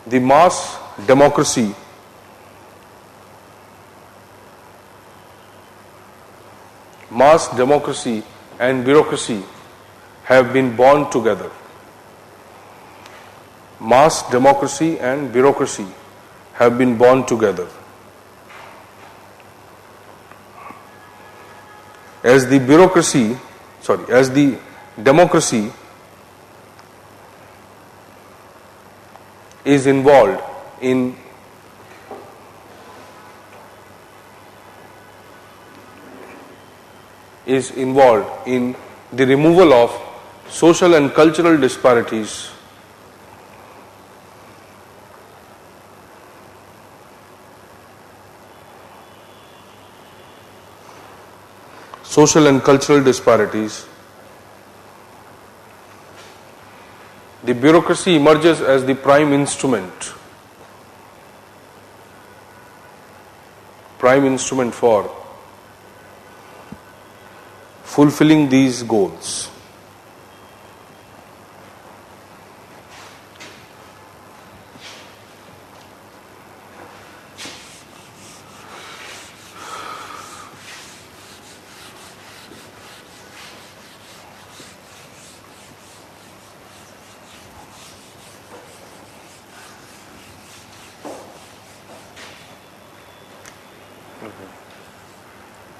the mass democracy and bureaucracy have been born together. Mass democracy and bureaucracy have been born together. As the democracy is involved in is involved in the removal of social and cultural disparities the bureaucracy emerges as the prime instrument for fulfilling these goals.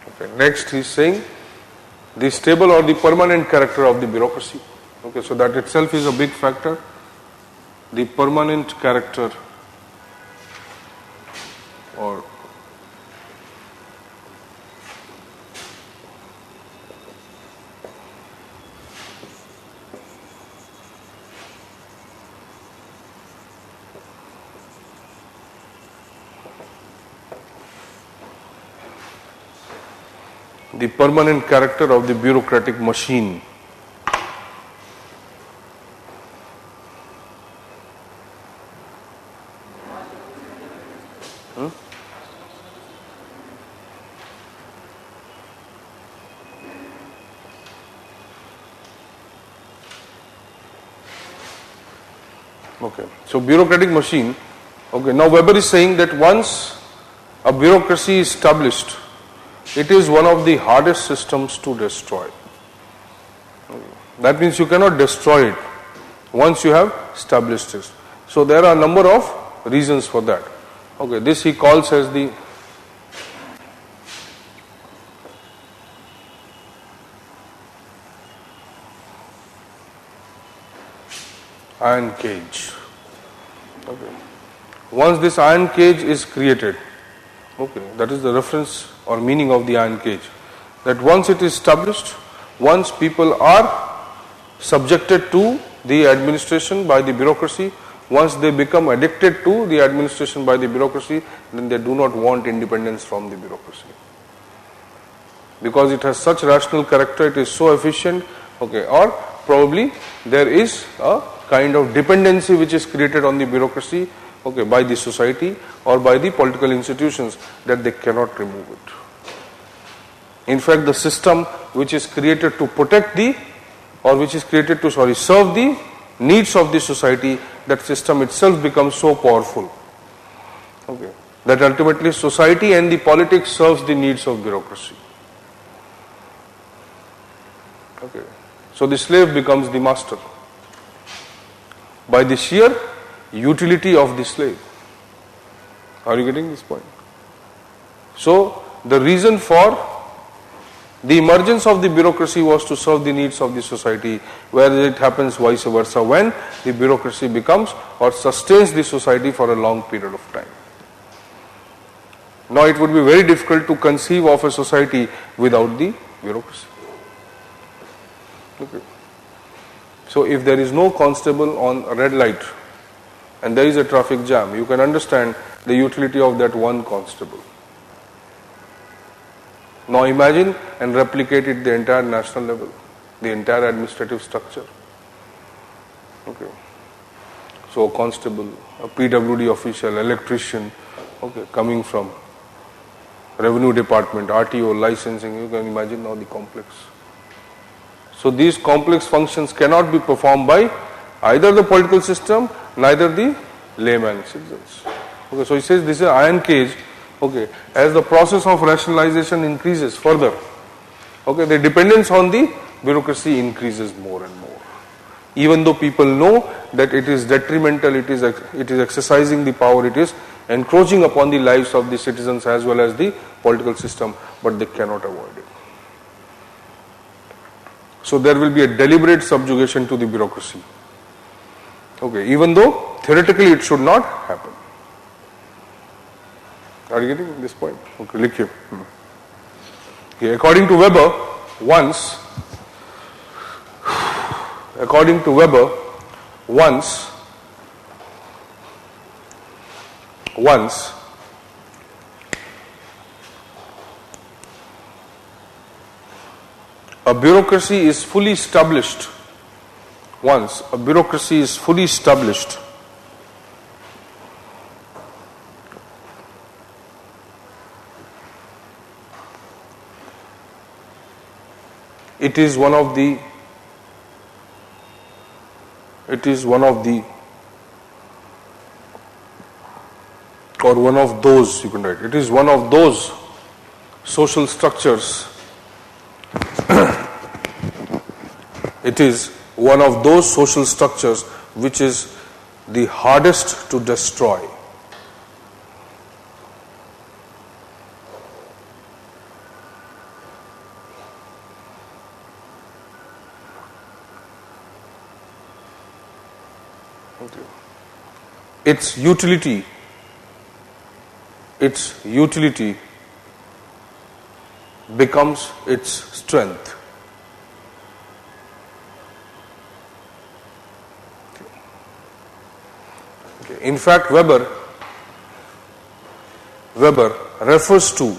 Okay. Next, he is saying the stable or the permanent character of the bureaucracy. Okay, so that itself is a big factor. The permanent character or the permanent character of the bureaucratic machine. Okay, so bureaucratic machine. Okay, now Weber is saying that once a bureaucracy is established, it is one of the hardest systems to destroy. That means you cannot destroy it once you have established it. So there are a number of reasons for that. Okay, this he calls as the iron cage. Okay. Once this iron cage is created, okay, that is the reference or meaning of the iron cage. That once it is established, once people are subjected to the administration by the bureaucracy, once they become addicted to the administration by the bureaucracy, then they do not want independence from the bureaucracy. Because it has such rational character, it is so efficient, okay, or probably there is a kind of dependency which is created on the bureaucracy, okay, by the society or by the political institutions that they cannot remove it. In fact, the system which is created to protect the or which is created to serve the needs of the society, that system itself becomes so powerful, okay, that ultimately society and the politics serves the needs of bureaucracy. Okay, so the slave becomes the master by the sheer utility of the slave. Are you getting this point? So the reason for the emergence of the bureaucracy was to serve the needs of the society, whereas it happens vice versa when the bureaucracy becomes or sustains the society for a long period of time. Now it would be very difficult to conceive of a society without the bureaucracy. Okay. So if there is no constable on a red light and there is a traffic jam, you can understand the utility of that one constable. Now imagine and replicate it the entire national level, the entire administrative structure. Okay. So a constable, a PWD official, electrician, okay, coming from revenue department, RTO, licensing, you can imagine now the complex. So these complex functions cannot be performed by either the political system, neither the layman citizens. Okay, so he says this is an iron cage. Okay, as the process of rationalization increases further, okay, the dependence on the bureaucracy increases more and more. Even though people know that it is detrimental, it is exercising the power, it is encroaching upon the lives of the citizens as well as the political system, but they cannot avoid it. So there will be a deliberate subjugation to the bureaucracy. Okay, even though theoretically it should not happen. Are you getting this point? Okay, look here. Okay, according to Weber, once, according to Weber, once a bureaucracy is fully established, it is one of the or one of those, you can write, it is one of those social structures it is one of those social structures which is the hardest to destroy. Its utility becomes its strength. In fact, Weber refers to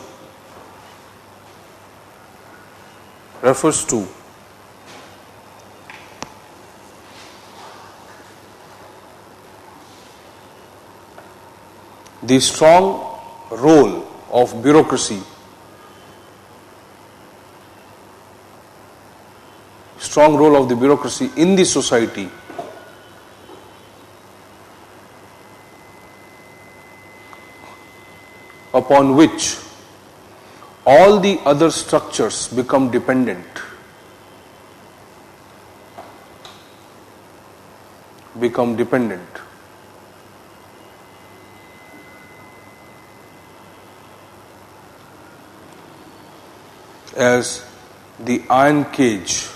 the strong role of bureaucracy in the society upon which all the other structures become dependent. As the iron cage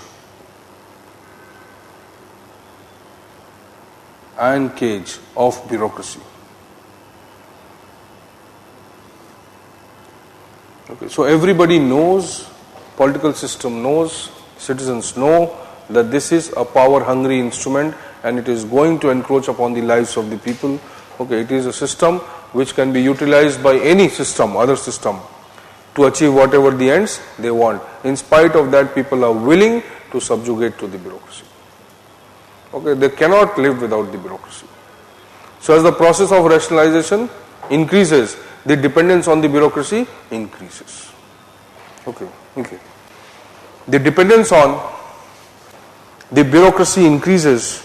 of bureaucracy. Okay, so everybody knows, political system knows, citizens know that this is a power-hungry instrument and it is going to encroach upon the lives of the people. Okay, it is a system which can be utilized by any system, other system, to achieve whatever the ends they want. In spite of that, people are willing to subjugate to the bureaucracy. Okay, they cannot live without the bureaucracy. So as the process of rationalization increases, the dependence on the bureaucracy increases. Okay. The dependence on the bureaucracy increases.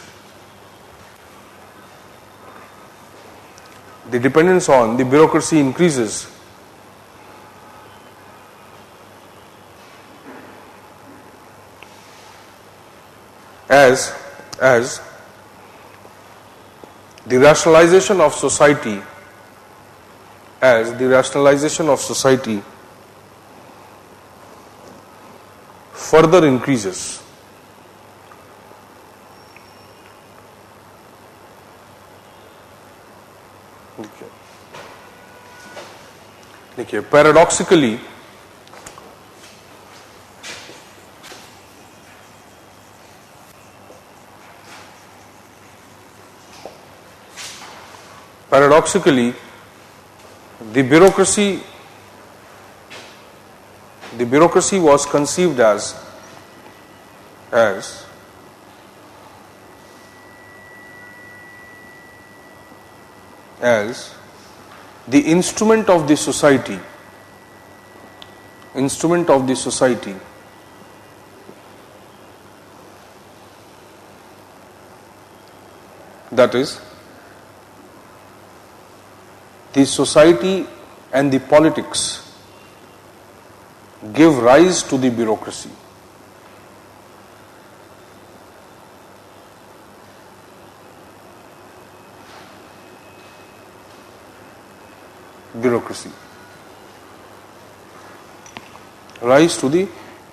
As the rationalization of society further increases. देखिए paradoxically the bureaucracy was conceived as the instrument of the society that is, the society and the politics give rise to the bureaucracy. Rise to the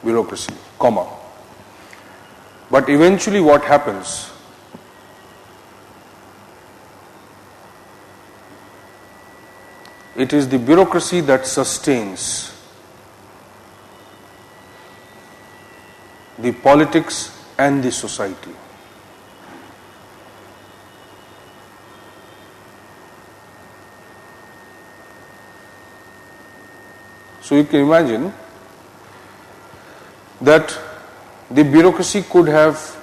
bureaucracy, comma. But eventually what happens? It is the bureaucracy that sustains the politics and the society. So you can imagine that the bureaucracy could have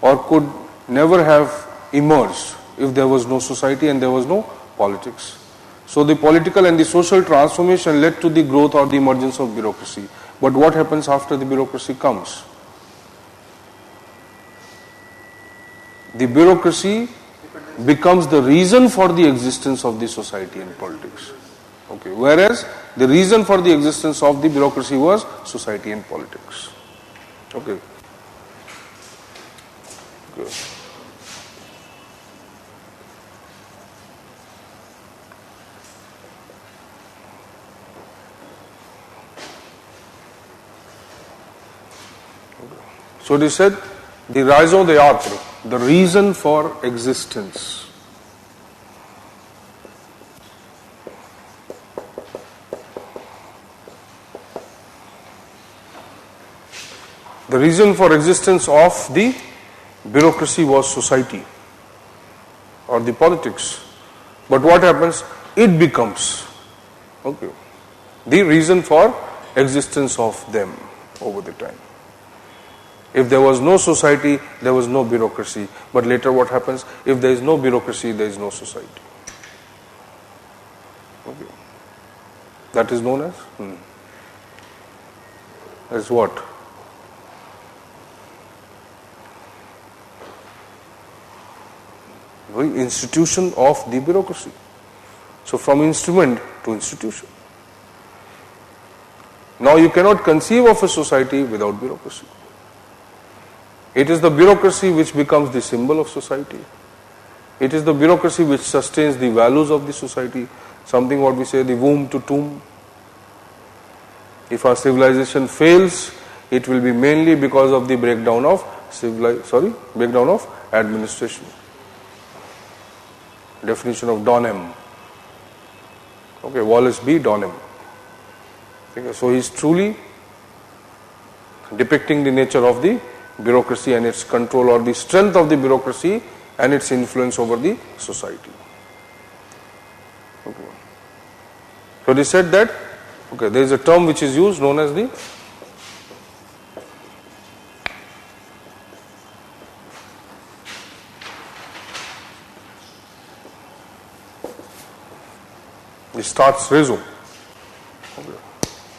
or could never have emerged if there was no society and there was no politics. So the political and the social transformation led to the growth or the emergence of bureaucracy. But what happens after the bureaucracy comes? The bureaucracy becomes the reason for the existence of the society and politics. Okay. Whereas the reason for the existence of the bureaucracy was society and politics. Okay. Okay. So it is said, the raison d'être, the reason for existence. The reason for existence of the bureaucracy was society or the politics. But what happens? It becomes, okay, the reason for existence of them over the time. If there was no society, there was no bureaucracy. But later what happens? If there is no bureaucracy, there is no society. Okay. That is known as what? The institution of the bureaucracy. So from instrument to institution. Now you cannot conceive of a society without bureaucracy. It is the bureaucracy which becomes the symbol of society. It is the bureaucracy which sustains the values of the society. Something what we say, the womb to tomb. If our civilization fails, it will be mainly because of the breakdown of breakdown of administration. Definition of Donham. Okay, Wallace B. Donham. Okay, so he is truly depicting the nature of the bureaucracy and its control, or the strength of the bureaucracy and its influence over the society. Okay. So they said that, okay, there is a term which is used known as the starts raison. Okay.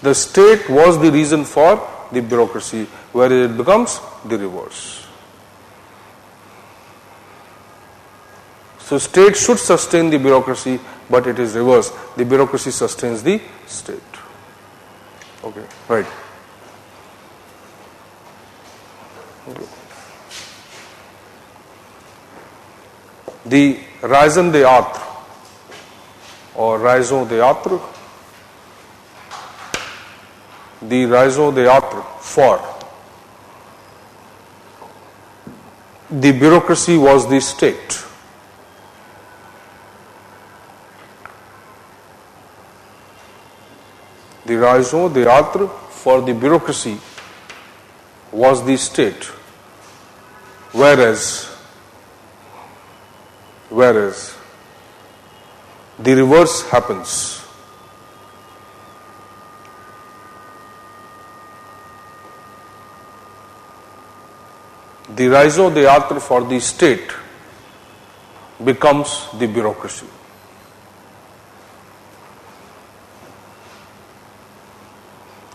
The state was the reason for the bureaucracy, where it becomes the reverse. So state should sustain the bureaucracy, but it is reverse. The bureaucracy sustains the state. Okay, right. Okay. The raison d'être or raison d'être, the raison d'être for the bureaucracy was the state. The raison d'être for the bureaucracy was the state, whereas the reverse happens. The raison d'être for the state becomes the bureaucracy.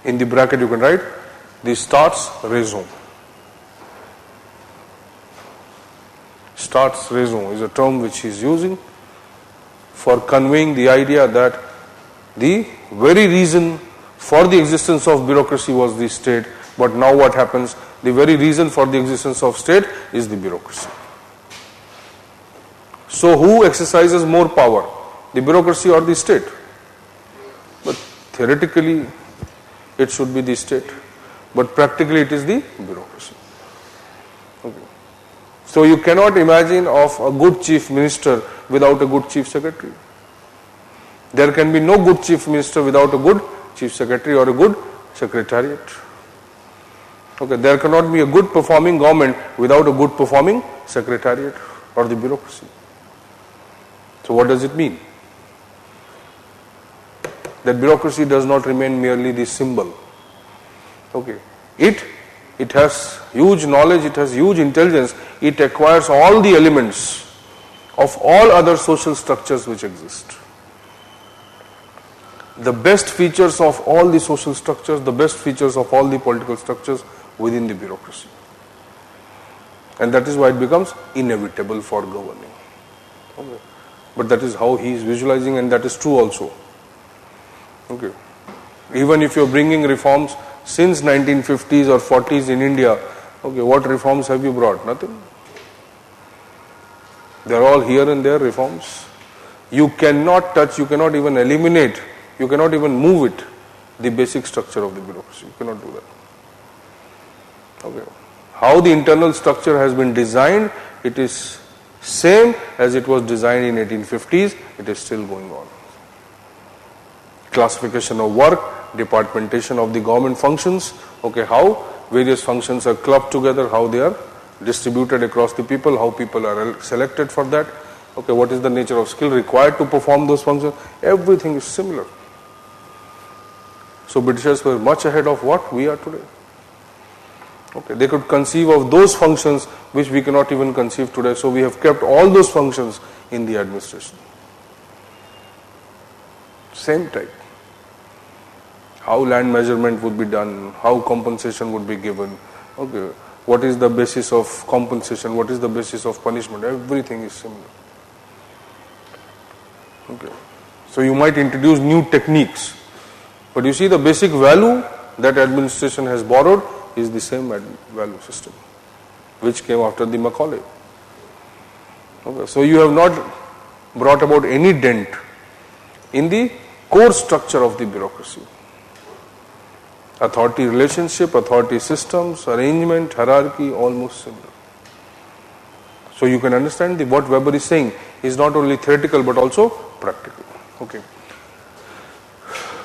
In the bracket you can write, this starts raison. Starts raison is a term which he is using for conveying the idea that the very reason for the existence of bureaucracy was the state, but now what happens? The very reason for the existence of state is the bureaucracy. So who exercises more power, the bureaucracy or the state? But theoretically it should be the state, but practically it is the bureaucracy. Okay. So you cannot imagine of a good chief minister without a good chief secretary. There can be no good chief minister without a good chief secretary or a good secretariat. Okay, there cannot be a good performing government without a good performing secretariat or the bureaucracy. So what does it mean? That bureaucracy does not remain merely the symbol. Okay, it has huge knowledge, it has huge intelligence, it acquires all the elements of all other social structures which exist. The best features of all the social structures, the best features of all the political structures within the bureaucracy. And that is why it becomes inevitable for governing. Okay. But that is how he is visualizing, and that is true also. Okay. Even if you are bringing reforms since 1950s or 40s in India, okay, what reforms have you brought? Nothing. They are all here and there reforms. You cannot touch, you cannot even eliminate, you cannot even move it, the basic structure of the bureaucracy. You cannot do that. Okay. How the internal structure has been designed, it is same as it was designed in 1850s, it is still going on. Classification of work, departmentation of the government functions, okay, how various functions are clubbed together, how they are distributed across the people, how people are selected for that, okay, what is the nature of skill required to perform those functions, everything is similar. So Britishers were much ahead of what we are today. Okay, they could conceive of those functions which we cannot even conceive today, so we have kept all those functions in the administration. Same type. How land measurement would be done, how compensation would be given, okay, what is the basis of compensation, what is the basis of punishment, everything is similar. Okay. So you might introduce new techniques, but you see the basic value that administration has borrowed is the same value system which came after the Macaulay. Okay. So you have not brought about any dent in the core structure of the bureaucracy. Authority relationship, authority systems, arrangement, hierarchy, almost similar. So you can understand what Weber is saying is not only theoretical but also practical. Okay.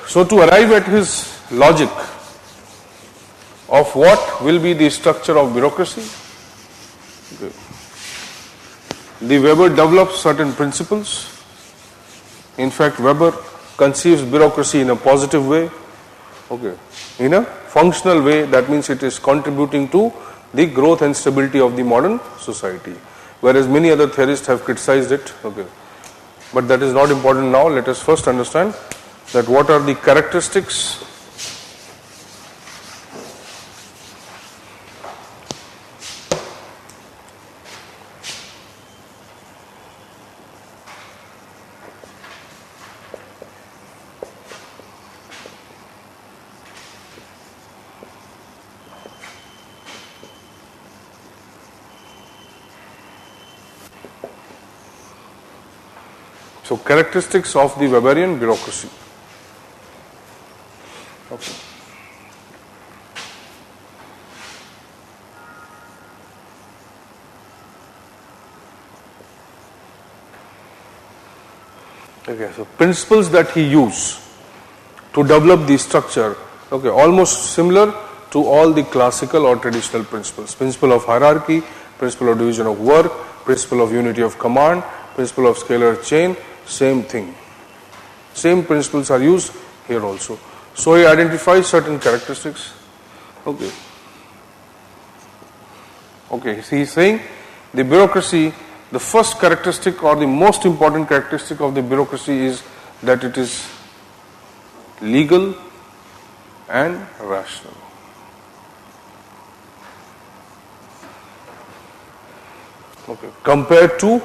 So to arrive at his logic of what will be the structure of bureaucracy, okay, the Weber develops certain principles. In fact, Weber conceives bureaucracy in a positive way, okay, in a functional way. That means it is contributing to the growth and stability of the modern society, whereas many other theorists have criticized it. Okay, but that is not important now. Let us first understand that what are the characteristics So characteristics of the Weberian bureaucracy. Okay. Okay, so principles that he used to develop the structure, okay, almost similar to all the classical or traditional principles. Principle of hierarchy, principle of division of work, principle of unity of command, principle of scalar chain, same thing. Same principles are used here also. So he identifies certain characteristics. Okay. Okay, so he is saying the bureaucracy, the first characteristic or the most important characteristic of the bureaucracy is that it is legal and rational. Okay, compared to,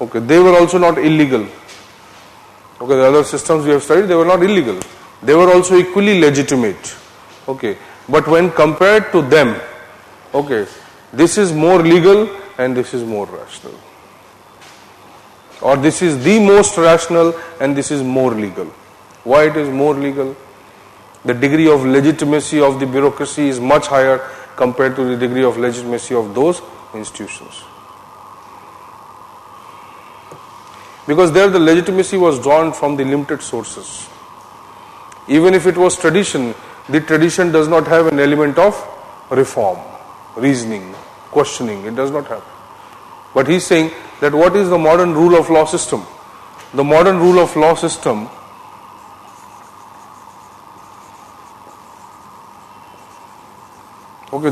okay, they were also not illegal. Okay, the other systems we have studied, they were not illegal. They were also equally legitimate. Okay, but when compared to them, okay, this is more legal and this is more rational. Or this is the most rational and this is more legal. Why it is more legal? The degree of legitimacy of the bureaucracy is much higher compared to the degree of legitimacy of those institutions. Because there the legitimacy was drawn from the limited sources. Even if it was tradition, the tradition does not have an element of reform, reasoning, questioning. It does not happen. But he's saying that what is the modern rule of law system? The modern rule of law system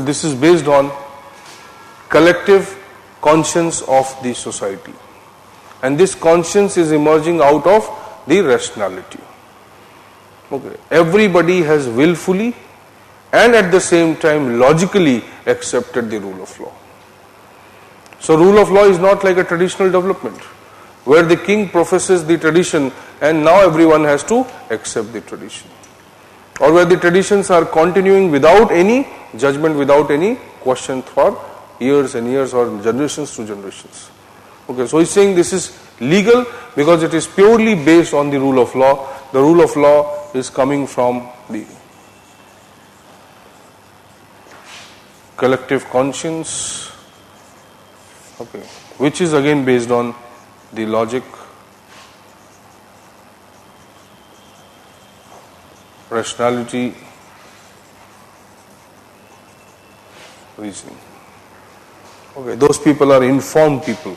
this is based on collective conscience of the society. And this conscience is emerging out of the rationality. Everybody has willfully and at the same time logically accepted the rule of law. So rule of law is not like a traditional development where the king professes the tradition and now everyone has to accept the tradition, or where the traditions are continuing without any judgment, without any question for years and years or generations to generations. So he's saying this is legal because it is purely based on the rule of law. The rule of law is coming from the collective conscience, which is again based on the logic, rationality, reasoning. Those people are informed people.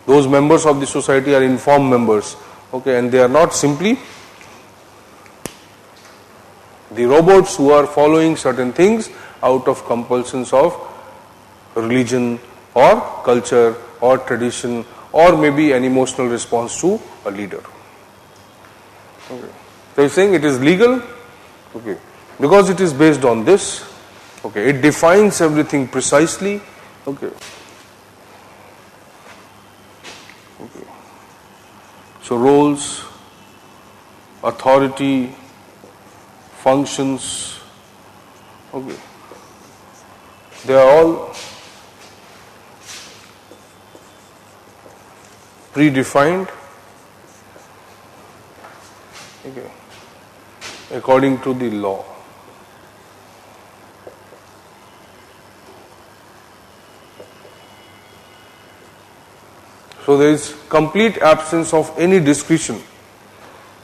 Those members of the society are informed members. And they are not simply the robots who are following certain things out of compulsions of religion or culture or tradition or maybe an emotional response to a leader. So he's saying it is legal, because it is based on this. It defines everything precisely. So roles, authority, functions, they are all predefined according to the law. So there is complete absence of any discretion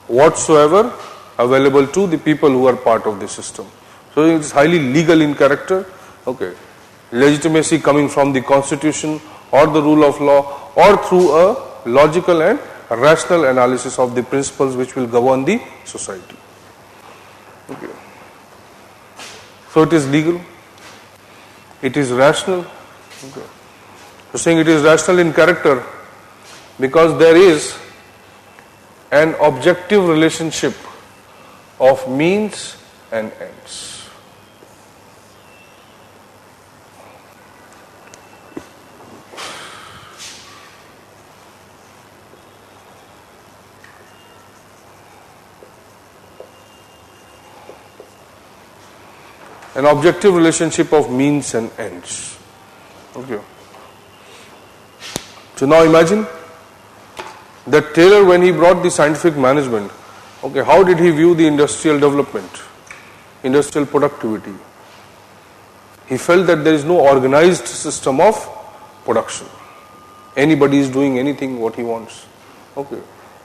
whatsoever available to the people who are part of the system. So it is highly legal in character. Legitimacy coming from the constitution or the rule of law or through a logical and rational analysis of the principles which will govern the society. So it is legal, it is rational. So saying it is rational in character because there is an objective relationship of means and ends. An objective relationship of means and ends. So now imagine that Taylor, when he brought the scientific management, how did he view the industrial development, industrial productivity? He felt that there is no organized system of production. Anybody is doing anything what he wants.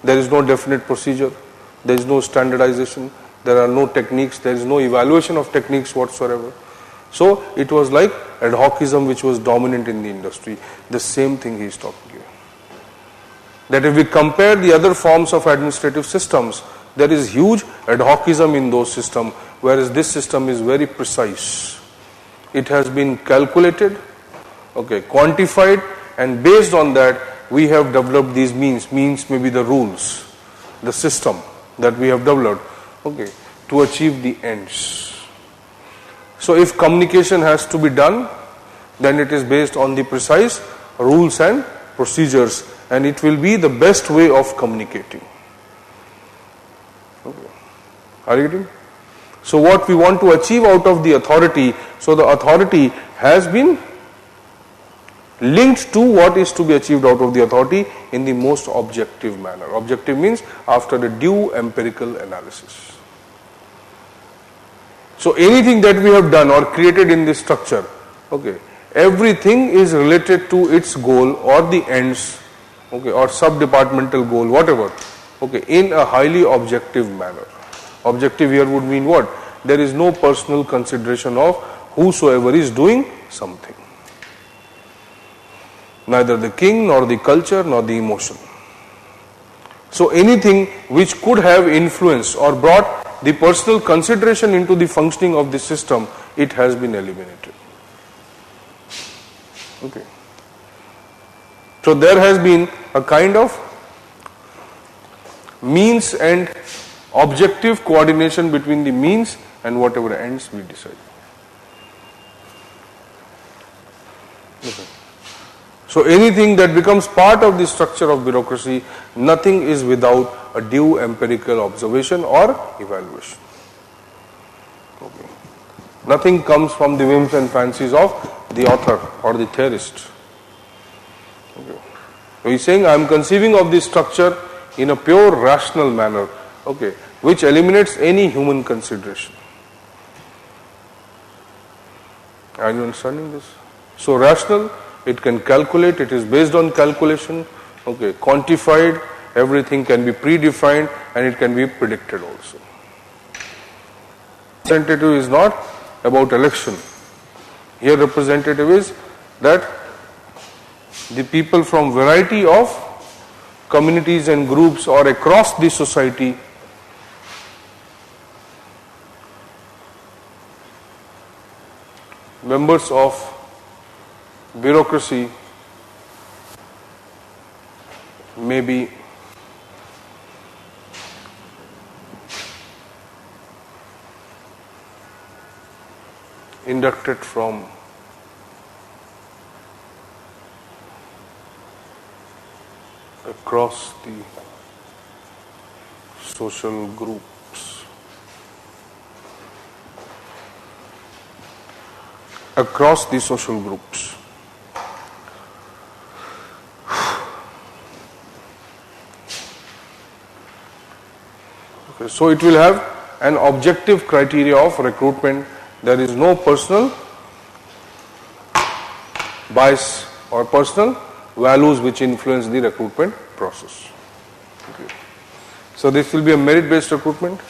There is no definite procedure, there is no standardization, there are no techniques, there is no evaluation of techniques whatsoever. So it was like ad hocism which was dominant in the industry. The same thing he is talking here. That if we compare the other forms of administrative systems, there is huge ad hocism in those systems, whereas this system is very precise. It has been calculated, quantified, and based on that we have developed these means. Means may be the rules, the system that we have developed, to achieve the ends. So if communication has to be done, then it is based on the precise rules and procedures, and it will be the best way of communicating. Are you getting? So what we want to achieve out of the authority, so the authority has been linked to what is to be achieved out of the authority in the most objective manner. Objective means after the due empirical analysis. So anything that we have done or created in this structure, everything is related to its goal or the ends, or sub-departmental goal, whatever, in a highly objective manner. Objective here would mean what? There is no personal consideration of whosoever is doing something. Neither the king, nor the culture, nor the emotion. So anything which could have influenced or brought the personal consideration into the functioning of the system, it has been eliminated. Okay. So there has been a kind of means and objective coordination between the means and whatever ends we decide. Okay. So anything that becomes part of the structure of bureaucracy, nothing is without a due empirical observation or evaluation. Okay. Nothing comes from the whims and fancies of the author or the theorist. Okay. So he's saying, I am conceiving of this structure in a pure rational manner, okay, which eliminates any human consideration. Are you understanding this? So rational, it can calculate, it is based on calculation, okay, quantified, everything can be predefined and it can be predicted also. Representative is not about election. Here representative is that the people from variety of communities and groups or across the society members of bureaucracy may be inducted from across the social groups, across the social groups. Okay, so it will have an objective criteria of recruitment. There is no personal bias or personal values which influence the recruitment process. Okay. So this will be a merit-based recruitment,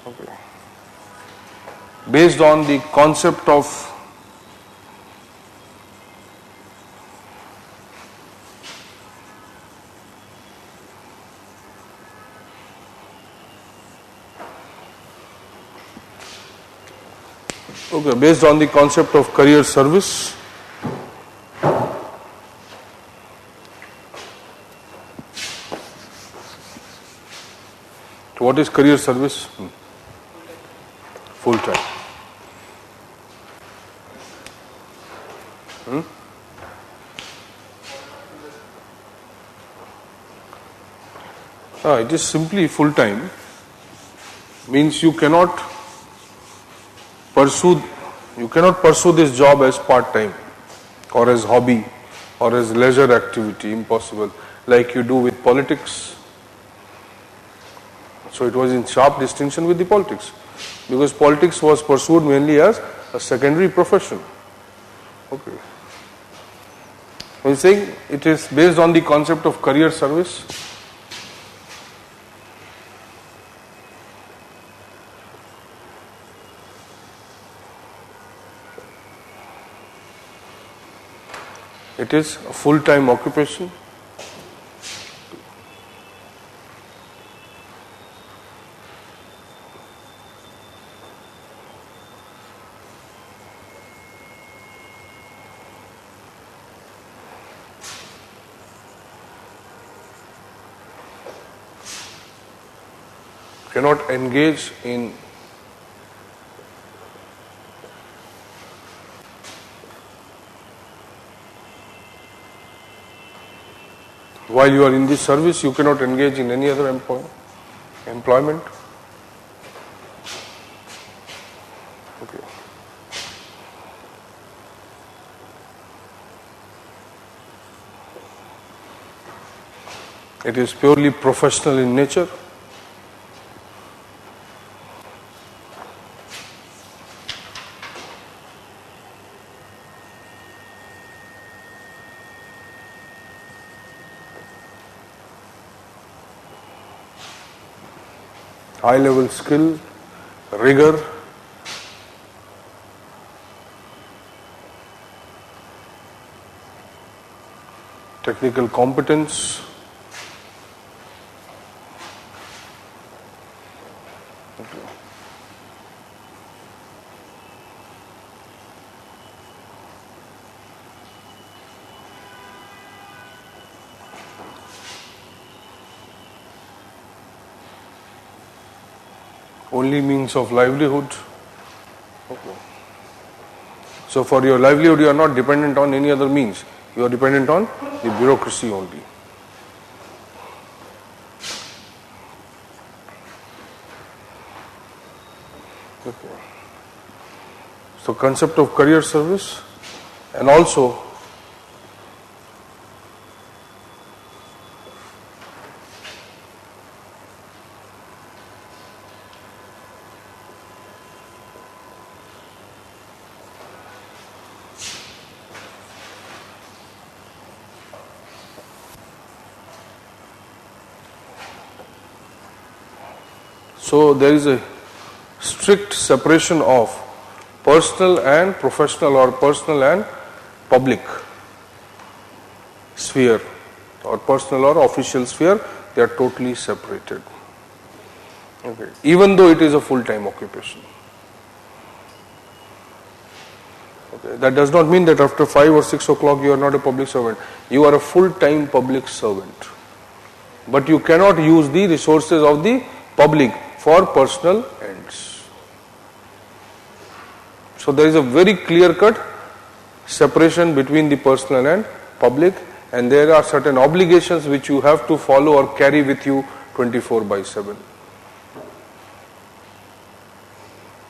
okay, based on the concept of based on the concept of career service. So what is career service? Full time. It is simply full time, means you cannot pursue this job as part time or as hobby or as leisure activity, impossible, like you do with politics. So it was in sharp distinction with the politics, because politics was pursued mainly as a secondary profession. Okay. When saying it is based on the concept of career service, it is a full-time occupation. Cannot engage in while you are in this service, you cannot engage in any other employment. Okay. It is purely professional in nature. High level skill, rigor, technical competence, only means of livelihood. Okay. So for your livelihood, you are not dependent on any other means. You are dependent on the bureaucracy only. Okay. So concept of career service, and also so there is a strict separation of personal and professional, or personal and public sphere, or personal or official sphere. They are totally separated. Okay. Even though it is a full-time occupation. Okay. That does not mean that after 5 or 6 o'clock you are not a public servant. You are a full-time public servant. But you cannot use the resources of the public for personal ends. So there is a very clear-cut separation between the personal and public, and there are certain obligations which you have to follow or carry with you 24/7.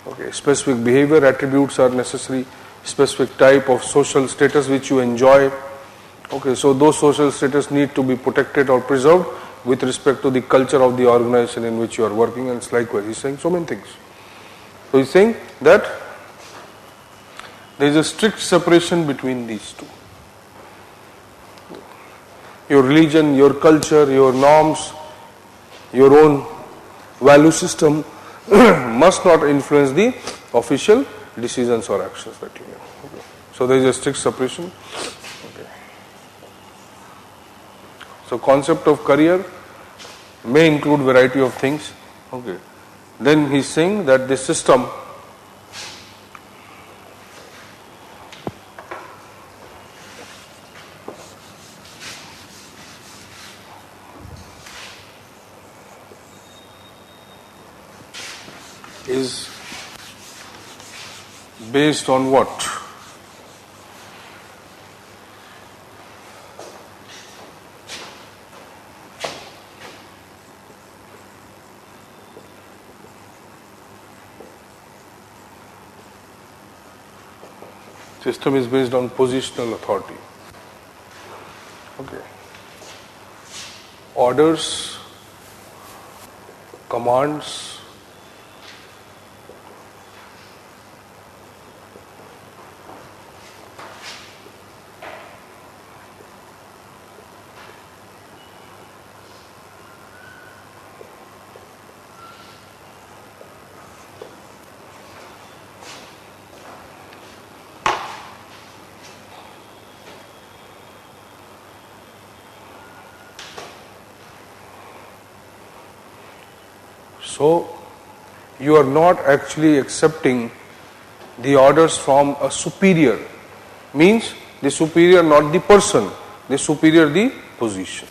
Okay, specific behavior attributes are necessary, specific type of social status which you enjoy. Okay, so those social status need to be protected or preserved with respect to the culture of the organization in which you are working, and it's likewise. He's saying so many things. So he's saying that there is a strict separation between these two. Your religion, your culture, your norms, your own value system must not influence the official decisions or actions that you make. Okay. So there is a strict separation. Okay. So concept of career may include variety of things. Okay. Then he is saying that the system is based on what? System is based on positional authority. Okay. Orders, commands, so you are not actually accepting the orders from a superior. Means the superior not the person, the superior the position.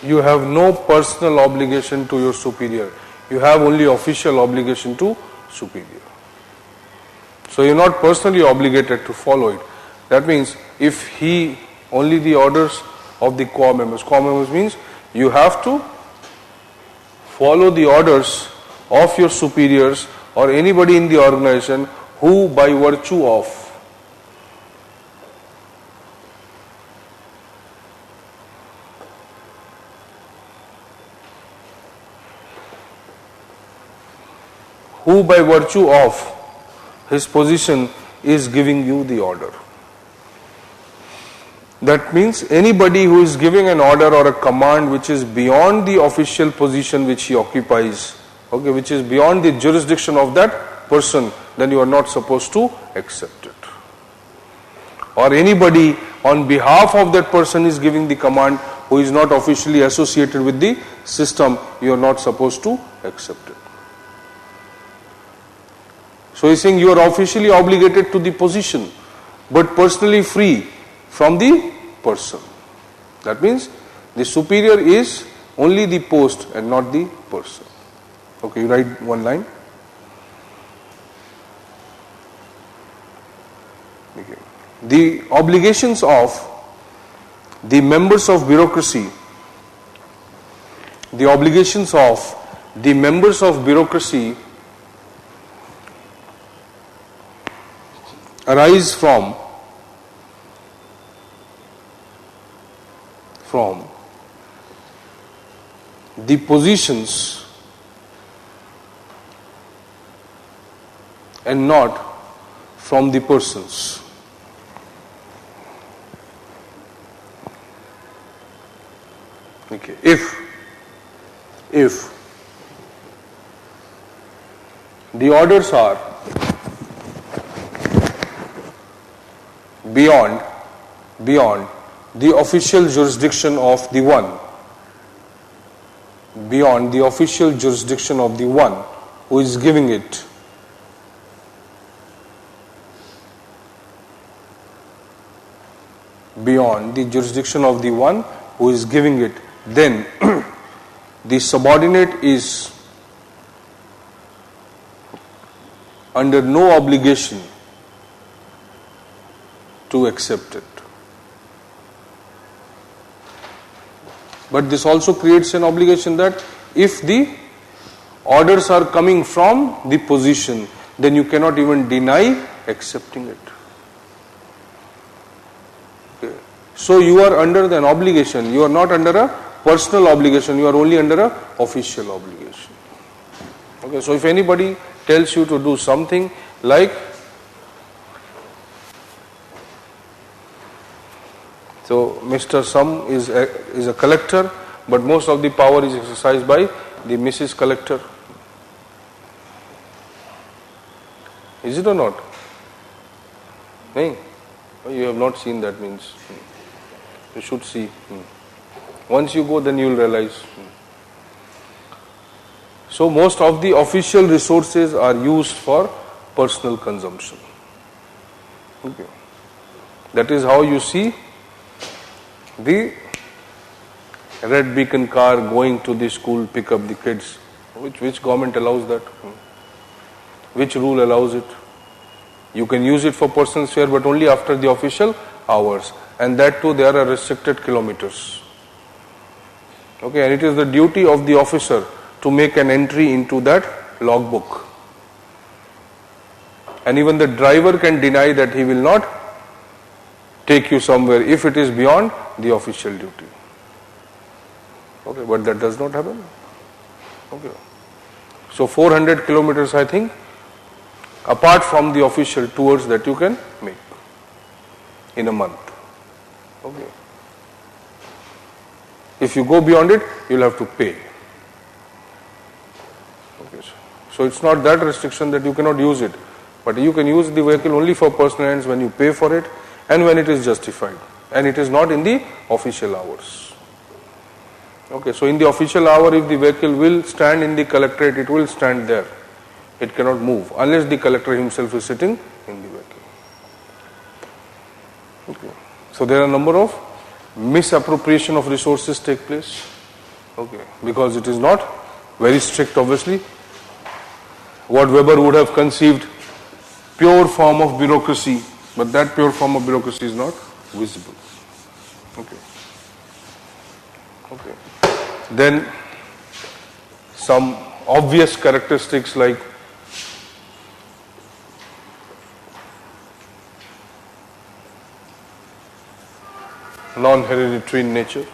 You have no personal obligation to your superior. You have only official obligation to superior. So you are not personally obligated to follow it. That means if he only the orders of the core members means you have to follow the orders of your superiors or anybody in the organization who by virtue of his position is giving you the order. That means anybody who is giving an order or a command which is beyond the official position which he occupies, okay, which is beyond the jurisdiction of that person, then you are not supposed to accept it. Or anybody on behalf of that person is giving the command who is not officially associated with the system, you are not supposed to accept it. So he is saying you are officially obligated to the position, but personally free from the person. That means the superior is only the post and not the person. Okay, you write one line. Okay. The obligations of the members of bureaucracy, the obligations of the members of bureaucracy arise from the positions and not from the persons. Okay. If the orders are beyond the official jurisdiction of the one, beyond the official jurisdiction of the one who is giving it, beyond the jurisdiction of the one who is giving it, then the subordinate is under no obligation to accept it. But this also creates an obligation that if the orders are coming from the position, then you cannot even deny accepting it. Okay. So you are under an obligation, you are not under a personal obligation, you are only under a official obligation. Okay, so if anybody tells you to do something like, so Mr. Sum is a collector, but most of the power is exercised by the Mrs. Collector. Is it or not? No? You have not seen, that means you should see. Once you go, then you will realize. So most of the official resources are used for personal consumption. Okay. That is how you see the red beacon car going to the school, pick up the kids. Which government allows that? Which rule allows it? You can use it for personal sphere, but only after the official hours, and that too there are restricted kilometers. Okay, and it is the duty of the officer to make an entry into that logbook. And even the driver can deny that he will not take you somewhere if it is beyond the official duty. Okay, but that does not happen. Okay. So 400 kilometers, I think, apart from the official tours that you can make in a month. Okay. If you go beyond it, you will have to pay. Okay. So it's not that restriction that you cannot use it, but you can use the vehicle only for personal ends when you pay for it and when it is justified, and it is not in the official hours. Okay, so in the official hour, if the vehicle will stand in the collectorate, it will stand there. It cannot move unless the collector himself is sitting in the vehicle. Okay. So there are a number of misappropriation of resources take place. Okay, because it is not very strict, obviously. What Weber would have conceived pure form of bureaucracy, but that pure form of bureaucracy is not visible. Okay. Okay. Then some obvious characteristics like non-hereditary in nature.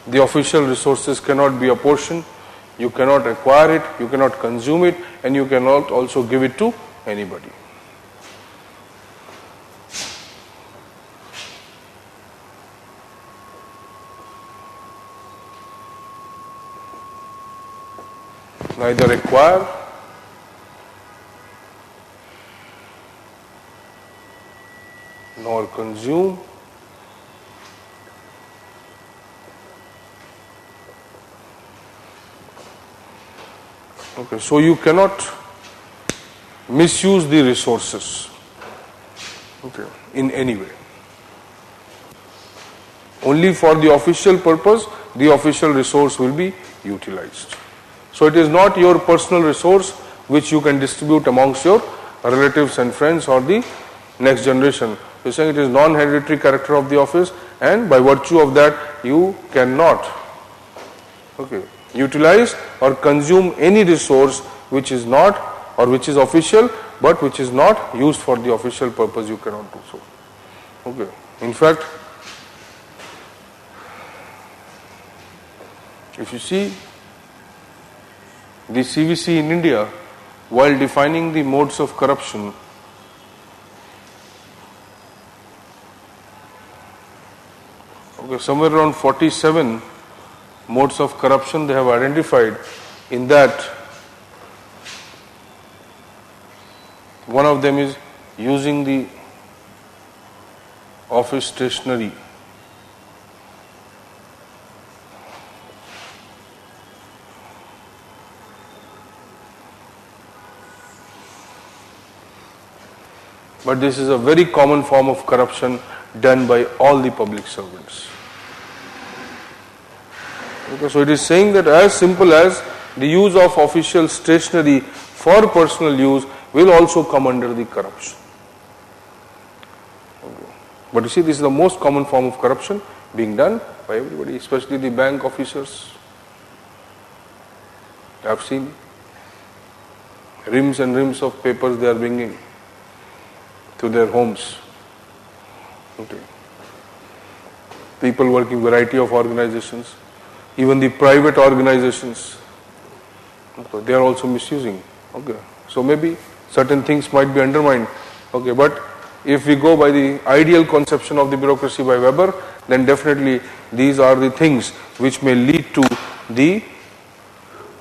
The official resources cannot be apportioned, you cannot acquire it, you cannot consume it, and you cannot also give it to anybody. Neither acquire nor consume so you cannot misuse the resources in any way. Only for the official purpose the official resource will be utilized. So it is not your personal resource which you can distribute amongst your relatives and friends or the next generation. You are saying it is non-hereditary character of the office, and by virtue of that you cannot utilize or consume any resource which is not or which is official but which is not used for the official purpose. You cannot do so. In fact, if you see the CVC in India, while defining the modes of corruption, somewhere around 47 modes of corruption they have identified. In that, one of them is using the office stationery. But this is a very common form of corruption done by all the public servants. So it is saying that as simple as the use of official stationery for personal use will also come under the corruption. But you see, this is the most common form of corruption being done by everybody, especially the bank officers. I have seen rims and rims of papers they are bringing to their homes. People working variety of organizations, even the private organizations, they are also misusing. So maybe certain things might be undermined. But if we go by the ideal conception of the bureaucracy by Weber, then definitely these are the things which may lead to the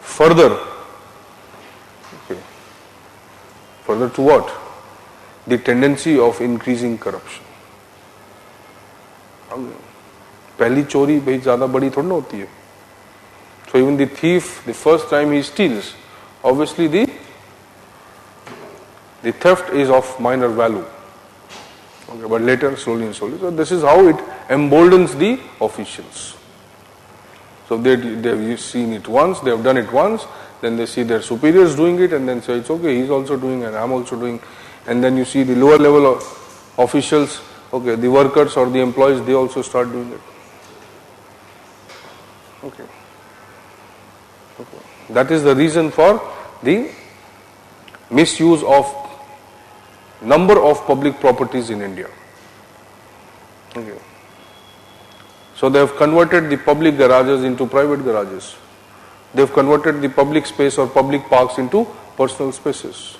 further to what? The tendency of increasing corruption. पहली चोरी भाई ज्यादा बड़ी थोड़ी ना होती है. So even the thief, the first time he steals, obviously the theft is of minor value. But later, slowly and slowly. So this is how it emboldens the officials. So they have seen it once, they have done it once, then they see their superiors doing it, and then say it's okay, he's also doing and I'm also doing. And then you see the lower level of officials, the workers or the employees, they also start doing it. That is the reason for the misuse of number of public properties in India. So they have converted the public garages into private garages. They have converted the public space or public parks into personal spaces.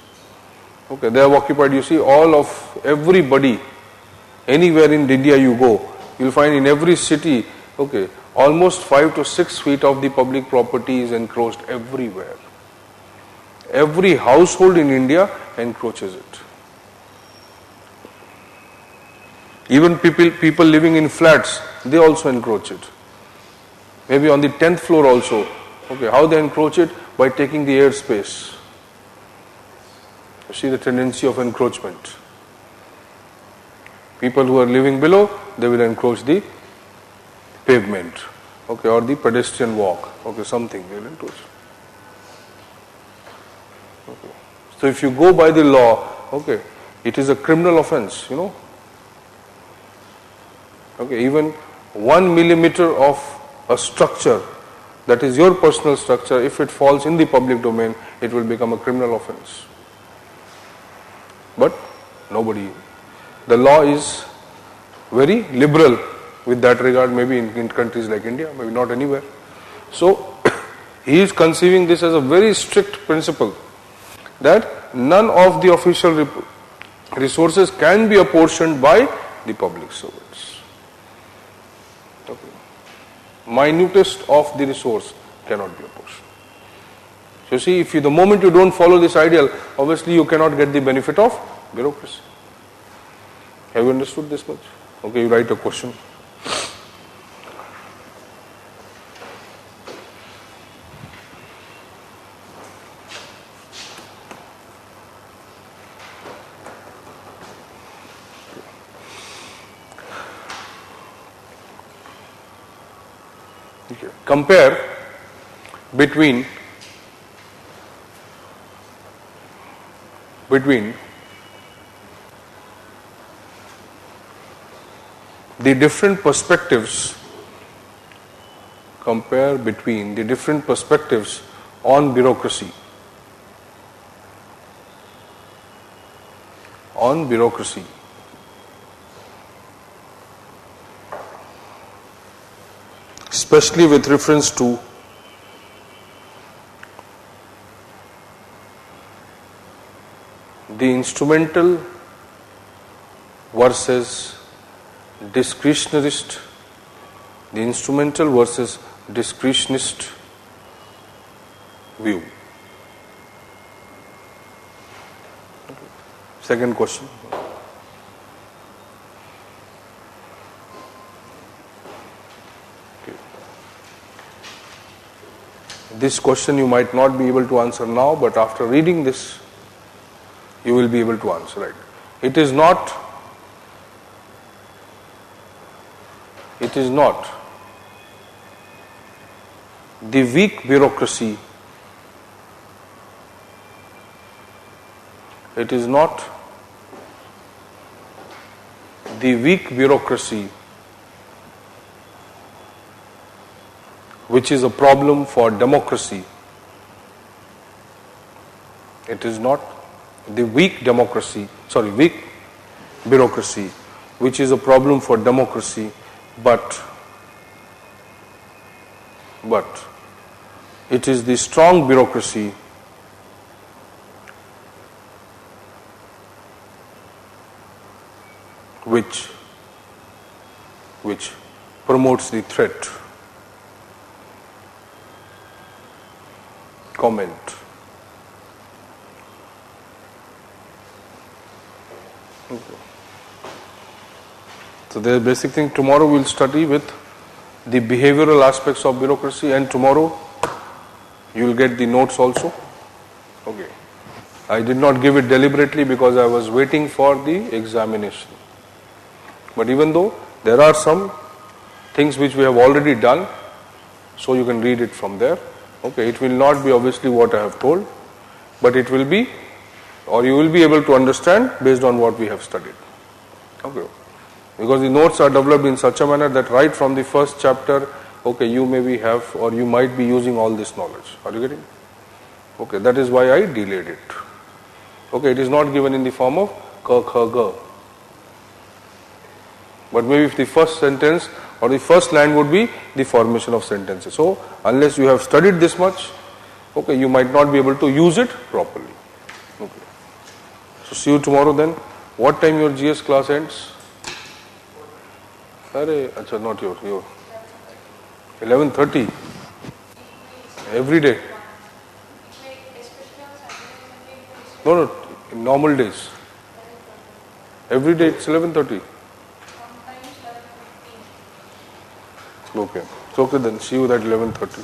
They have occupied, you see, everybody, anywhere in India you go, you will find in every city, almost 5 to 6 feet of the public property is encroached everywhere. Every household in India encroaches it. Even people living in flats, they also encroach it. Maybe on the 10th floor also. How they encroach it? By taking the air space. You see the tendency of encroachment. People who are living below, they will encroach the pavement, or the pedestrian walk, something they will encroach. So if you go by the law, it is a criminal offense, even 1 millimeter of a structure, that is your personal structure, if it falls in the public domain, it will become a criminal offense. But nobody. The law is very liberal with that regard, maybe in countries like India, maybe not anywhere. So he is conceiving this as a very strict principle that none of the official resources can be apportioned by the public servants. Okay. Minutest of the resource cannot be apportioned. So you see, if the moment you don't follow this ideal, obviously you cannot get the benefit of bureaucracy. Have you understood this much? Okay, you write a question. Okay. Compare between the different perspectives, compare between the different perspectives on bureaucracy. On bureaucracy. Especially with reference to the instrumental versus discretionist, the instrumental versus discretionist view. Second question. This question you might not be able to answer now, but after reading this, you will be able to answer it. It is not the weak bureaucracy, it is not the weak bureaucracy which is a problem for democracy. It is not the weak bureaucracy which is a problem for democracy, but it is the strong bureaucracy which promotes the threat. Comment. Okay. So the basic thing, tomorrow we'll study with the behavioral aspects of bureaucracy, and tomorrow you will get the notes also. Okay. I did not give it deliberately because I was waiting for the examination. But even though there are some things which we have already done, so you can read it from there. Okay, it will not be obviously what I have told, but it will be, or you will be able to understand based on what we have studied. Okay. Because the notes are developed in such a manner that right from the first chapter, okay, you maybe have or you might be using all this knowledge. Are you getting? Okay, that is why I delayed it. Okay, it is not given in the form of ka, kha, ga. But maybe if the first sentence or the first line would be the formation of sentences. So, unless you have studied this much, okay, you might not be able to use it properly. Okay. So, see you tomorrow then. What time your GS class ends? Acha, not your 11:30. Every day. No, in normal days. Every day it's 11:30. Okay. So okay then, see you at 11:30.